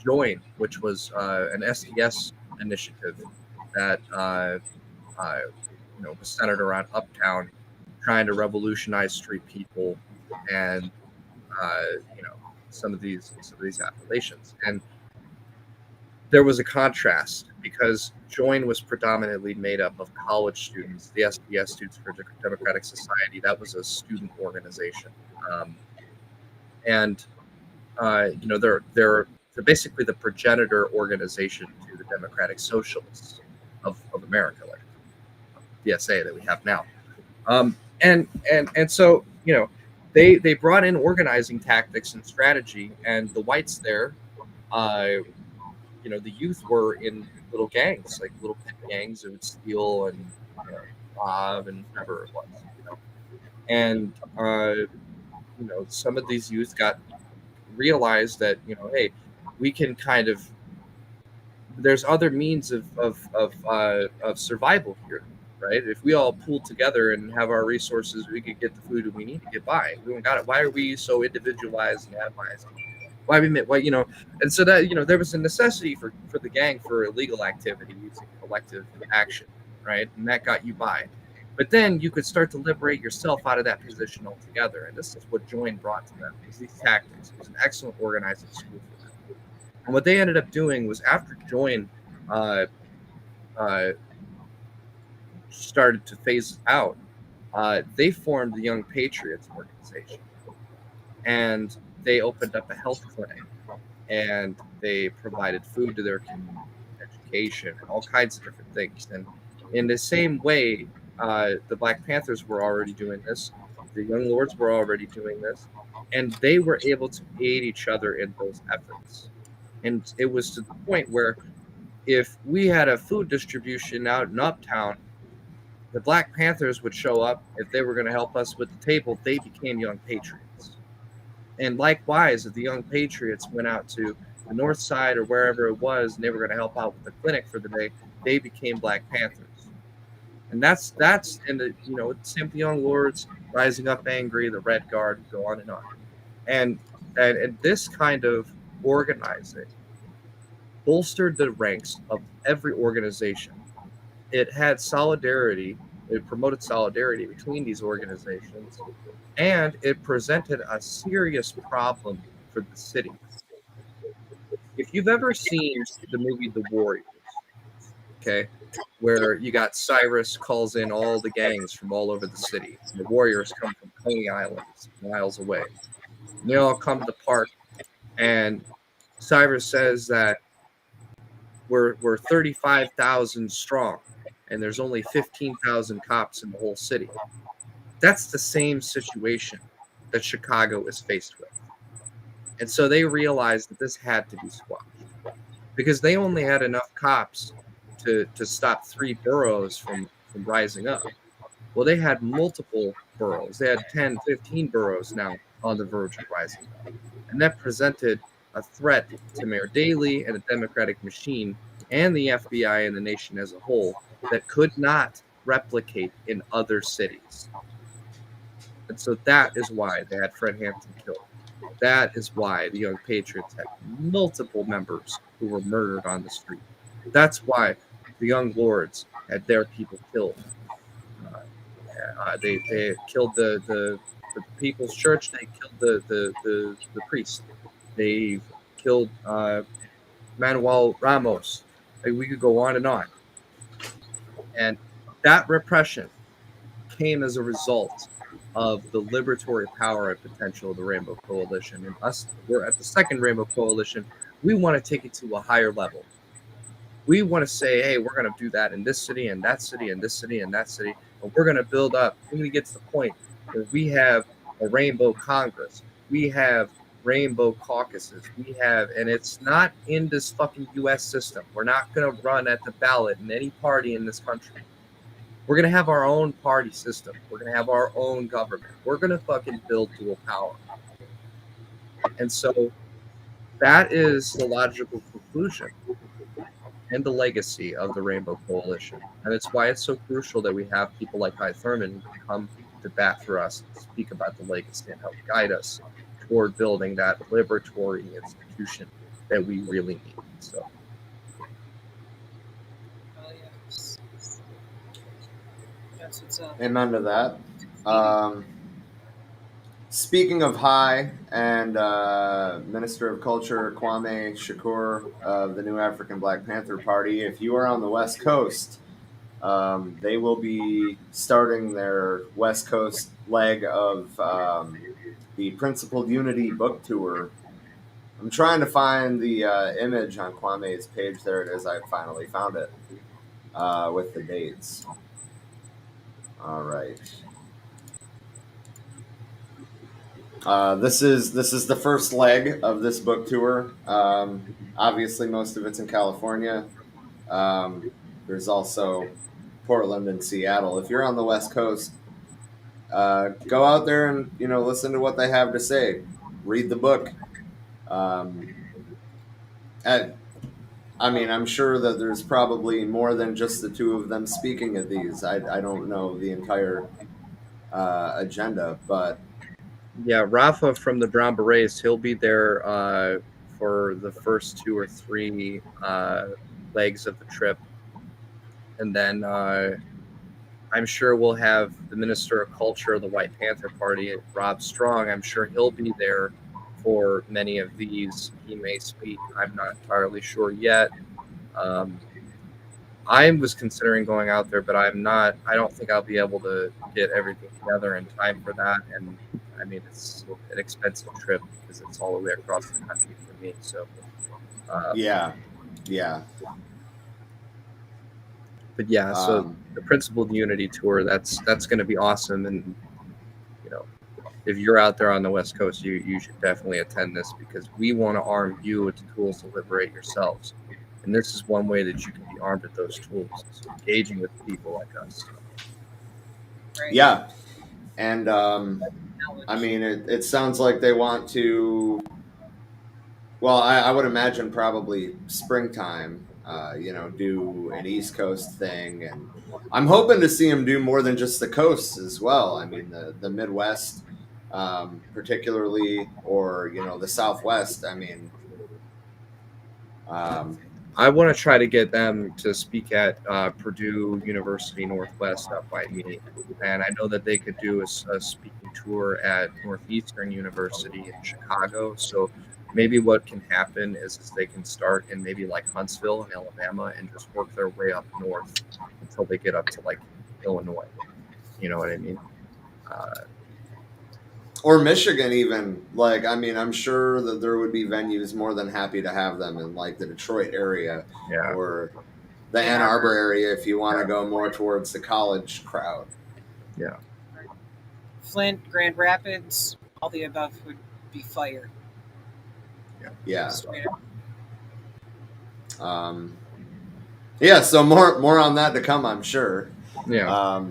Join, which was an SDS initiative that was centered around Uptown, trying to revolutionize street people and some of these appellations. And there was a contrast because Join was predominantly made up of college students, the SDS Students for Democratic Society. That was a student organization, they're basically the progenitor organization to the Democratic Socialists of America, like DSA that we have now. So they brought in organizing tactics and strategy, and the whites there, the youth were in little gangs, like little pit gangs that would steal and rob and whatever it was, and some of these youth realized that hey, we can kind of, there's other means of survival here, right? If we all pool together and have our resources, we could get the food we need to get by. We don't got it. Why are we so individualized and atomized? And so that there was a necessity for the gang for illegal activity using collective action, right? And that got you by. But then you could start to liberate yourself out of that position altogether. And this is what Join brought to them, was these tactics. It was an excellent organizing school for them. And what they ended up doing was, after Join started to phase out, they formed the Young Patriots organization. And they opened up a health clinic, and they provided food to their community, education, and all kinds of different things. And in the same way, the Black Panthers were already doing this. The Young Lords were already doing this, and they were able to aid each other in those efforts. And it was to the point where, if we had a food distribution out in Uptown, the Black Panthers would show up. If they were going to help us with the table, they became Young Patriots. And likewise, if the Young Patriots went out to the North Side or wherever it was, and they were going to help out with the clinic for the day, they became Black Panthers. And that's and the same with the Young Lords, Rising Up Angry, the Red Guard, go on and on. And this kind of organizing bolstered the ranks of every organization. It had solidarity. It promoted solidarity between these organizations, and it presented a serious problem for the city. If you've ever seen the movie The Warriors, okay, where you got Cyrus calls in all the gangs from all over the city. The Warriors come from Coney Island, miles away. And they all come to the park, and Cyrus says that we're 35,000 strong, and there's only 15,000 cops in the whole city. That's the same situation that Chicago is faced with. And so they realized that this had to be squashed because they only had enough cops to stop 3 boroughs from rising up. Well, they had multiple boroughs. They had 10, 15 boroughs now on the verge of rising up. And that presented a threat to Mayor Daley and the Democratic machine and the FBI and the nation as a whole that could not replicate in other cities. And so that is why they had Fred Hampton killed. That is why the Young Patriots had multiple members who were murdered on the street. That's why the Young Lords had their people killed. They killed the People's Church. They killed the priest. They killed Manuel Ramos. Like, we could go on and on. And that repression came as a result of the liberatory power and potential of the Rainbow Coalition. And us, we're at the second Rainbow Coalition. We want to take it to a higher level. We want to say, hey, we're going to do that in this city and that city and this city and that city. And we're going to build up. We're going to get to the point where we have a Rainbow Congress. We have Rainbow caucuses. We have, and it's not in this fucking U.S. system. We're not going to run at the ballot in any party in this country. We're going to have our own party system. We're going to have our own government. We're going to fucking build dual power. And so that is the logical conclusion and the legacy of the Rainbow Coalition. And it's why it's so crucial that we have people like Hy Thurman who come to bat for us and speak about the legacy and help guide us toward building that liberatory institution that we really need. So. Amen to that. Speaking of High and Minister of Culture Kwame Shakur of the New African Black Panther Party, if you are on the West Coast, they will be starting their West Coast leg of the Principled Unity book tour. I'm trying to find the image on Kwame's page. There it is. I finally found it with the dates. All right. This is the first leg of this book tour. Obviously, most of it's in California. There's also Portland and Seattle. If you're on the West Coast, go out there and listen to what they have to say. Read the book. I'm sure that there's probably more than just the two of them speaking at these. I don't know the entire agenda, but yeah, Rafa from the Brown Berets, he'll be there for the first 2 or 3 legs of the trip. And then I'm sure we'll have the Minister of Culture of the White Panther Party, Rob Strong. I'm sure he'll be there for many of these. He may speak. I'm not entirely sure yet. I was considering going out there, but I don't think I'll be able to get everything together in time for that. And I mean, it's an expensive trip because it's all the way across the country for me. So, yeah. But yeah, so the Principled Unity Tour, that's going to be awesome. And if you're out there on the West Coast, you should definitely attend this because we want to arm you with the tools to liberate yourselves. And this is one way that you can be armed with those tools, so engaging with people like us. Right. Yeah. And it sounds like they want to, well, I would imagine probably springtime, do an East Coast thing. And I'm hoping to see them do more than just the coasts as well. I mean, the Midwest, particularly, or, the Southwest. I mean, I want to try to get them to speak at Purdue University Northwest up by me. And I know that they could do a speaking tour at Northeastern University in Chicago. So maybe what can happen is they can start in maybe like Huntsville in Alabama and just work their way up north until they get up to like Illinois. You know what I mean? Or Michigan even. Like, I mean, I'm sure that there would be venues more than happy to have them in like the Detroit area or the Ann Arbor area if you want to go more towards the college crowd. Yeah. Flint, Grand Rapids, all the above would be fire. Yeah. Straight up. Yeah, so more on that to come, I'm sure. Yeah.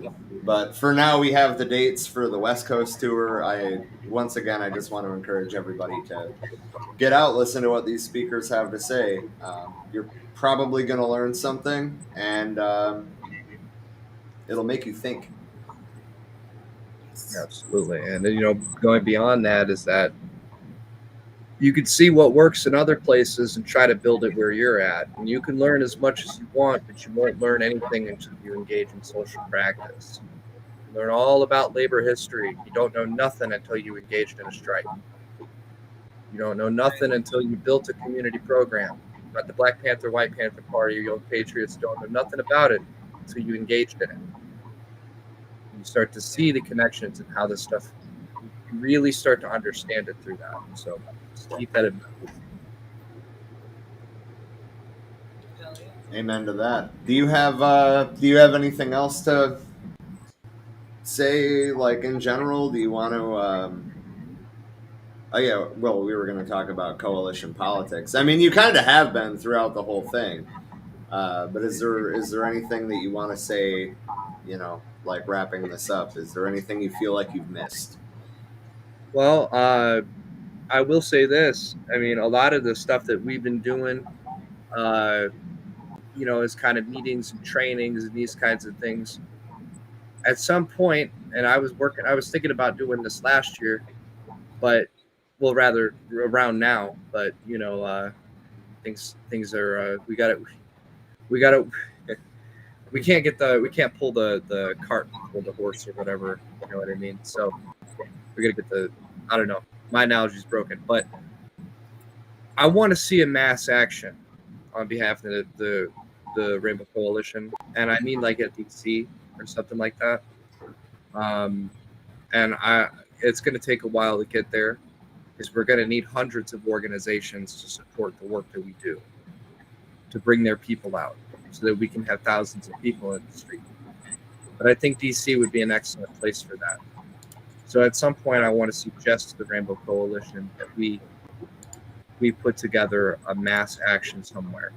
But for now, we have the dates for the West Coast tour. I just want to encourage everybody to get out, listen to what these speakers have to say. You're probably going to learn something, and it'll make you think. Absolutely. And then, going beyond that is that you can see what works in other places and try to build it where you're at. And you can learn as much as you want, but you won't learn anything until you engage in social practice. You learn all about labor history. You don't know nothing until you engaged in a strike. You don't know nothing until you built a community program. Not the Black Panther, White Panther Party, or Young Patriots don't know nothing about it until you engaged in it. You start to see the connections and how this stuff, you really start to understand it through that. So just keep that in mind. Amen to that. Do you have anything else to say, like, in general? Do you want to oh yeah, well, we were going to talk about coalition politics. I mean, you kind of have been throughout the whole thing. But is there anything that you want to say, like wrapping this up? Is there anything you feel like you've missed? Well, I will say this. I mean, a lot of the stuff that we've been doing, is kind of meetings and trainings and these kinds of things. At some point, and I was thinking about doing this last year, but, well, rather around now, but, things are, we can't pull the cart before the horse or whatever, you know what I mean? So we got to get I don't know, my analogy's broken, but I want to see a mass action on behalf of the Rainbow Coalition, and I mean like at DC or something like that. And it's going to take a while to get there, because we're going to need hundreds of organizations to support the work that we do, to bring their people out, so that we can have thousands of people in the street. But I think DC would be an excellent place for that. So at some point, I want to suggest to the Rainbow Coalition that we put together a mass action somewhere.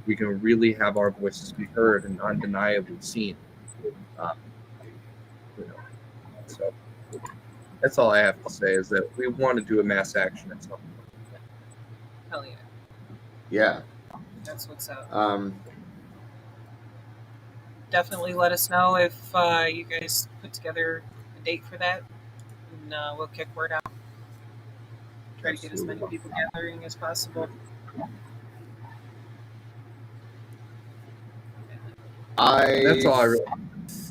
We can really have our voices be heard and undeniably seen. So that's all I have to say, is that we want to do a mass action at some point. Hell yeah. Yeah. That's what's up. Definitely let us know if you guys put together a date for that, and we'll kick word out. Try to get as many people gathering as possible. That's all I really want,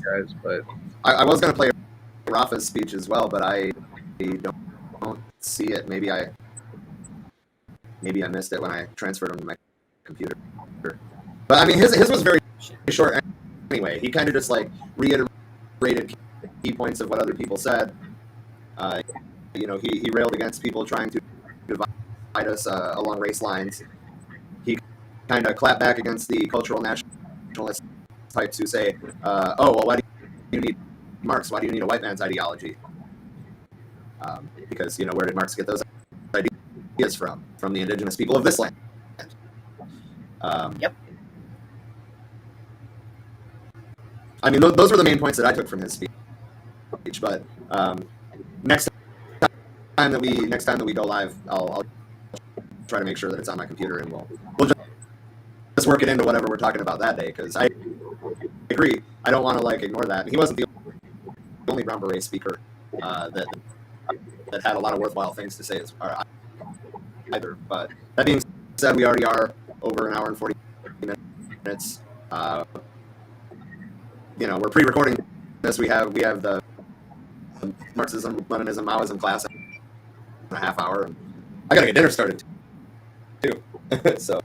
guys. But I was going to play Rafa's speech as well, but I don't see it. Maybe I missed it when I transferred him to my computer. But I mean, his was very short anyway. He kind of just like reiterated key points of what other people said. He railed against people trying to divide us along race lines. He kind of clapped back against the cultural nationalist types who say, "Oh, well, why do you need Marx? Why do you need a white man's ideology?" Because where did Marx get those ideas from? From the indigenous people of this land. Yep. I mean, those were the main points that I took from his speech. But next time that we go live, I'll try to make sure that it's on my computer, and we'll just work it into whatever we're talking about that day. Because I agree, I don't want to ignore that. He wasn't the only Brown Beret speaker that had a lot of worthwhile things to say either. But that being said, we already are over an hour and 40 minutes. We're pre-recording this. We have the Marxism, Leninism, Maoism class in a half hour, and I gotta get dinner started too. So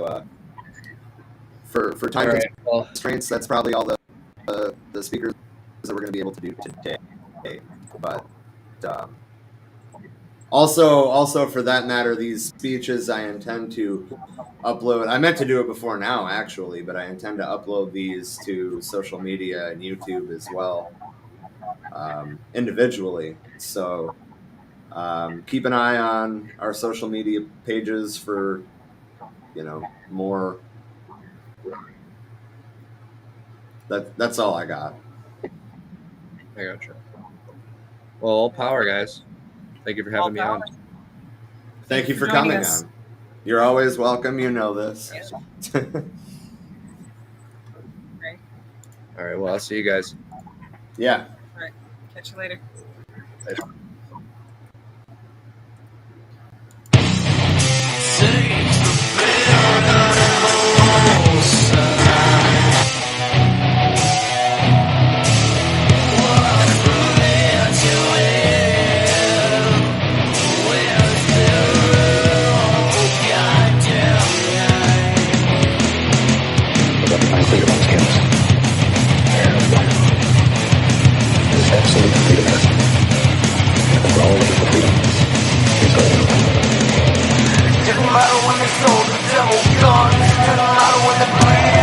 for time constraints, that's probably all the speakers that we're going to be able to do today. But also for that matter, these speeches I intend to upload. I meant to do it before now, actually, but I intend to upload these to social media and YouTube as well, individually. So Keep an eye on our social media pages for, more. That's all I got. I gotcha. Well, all power, guys. Thank you for having me on. Thank you for coming on. You're always welcome. You know this. Right. All right. Well, I'll see you guys. Yeah. All right. Catch you later. Later. Absolute freedom. And we're all looking for freedom. Didn't matter when they sold the devil guns. Didn't matter when they played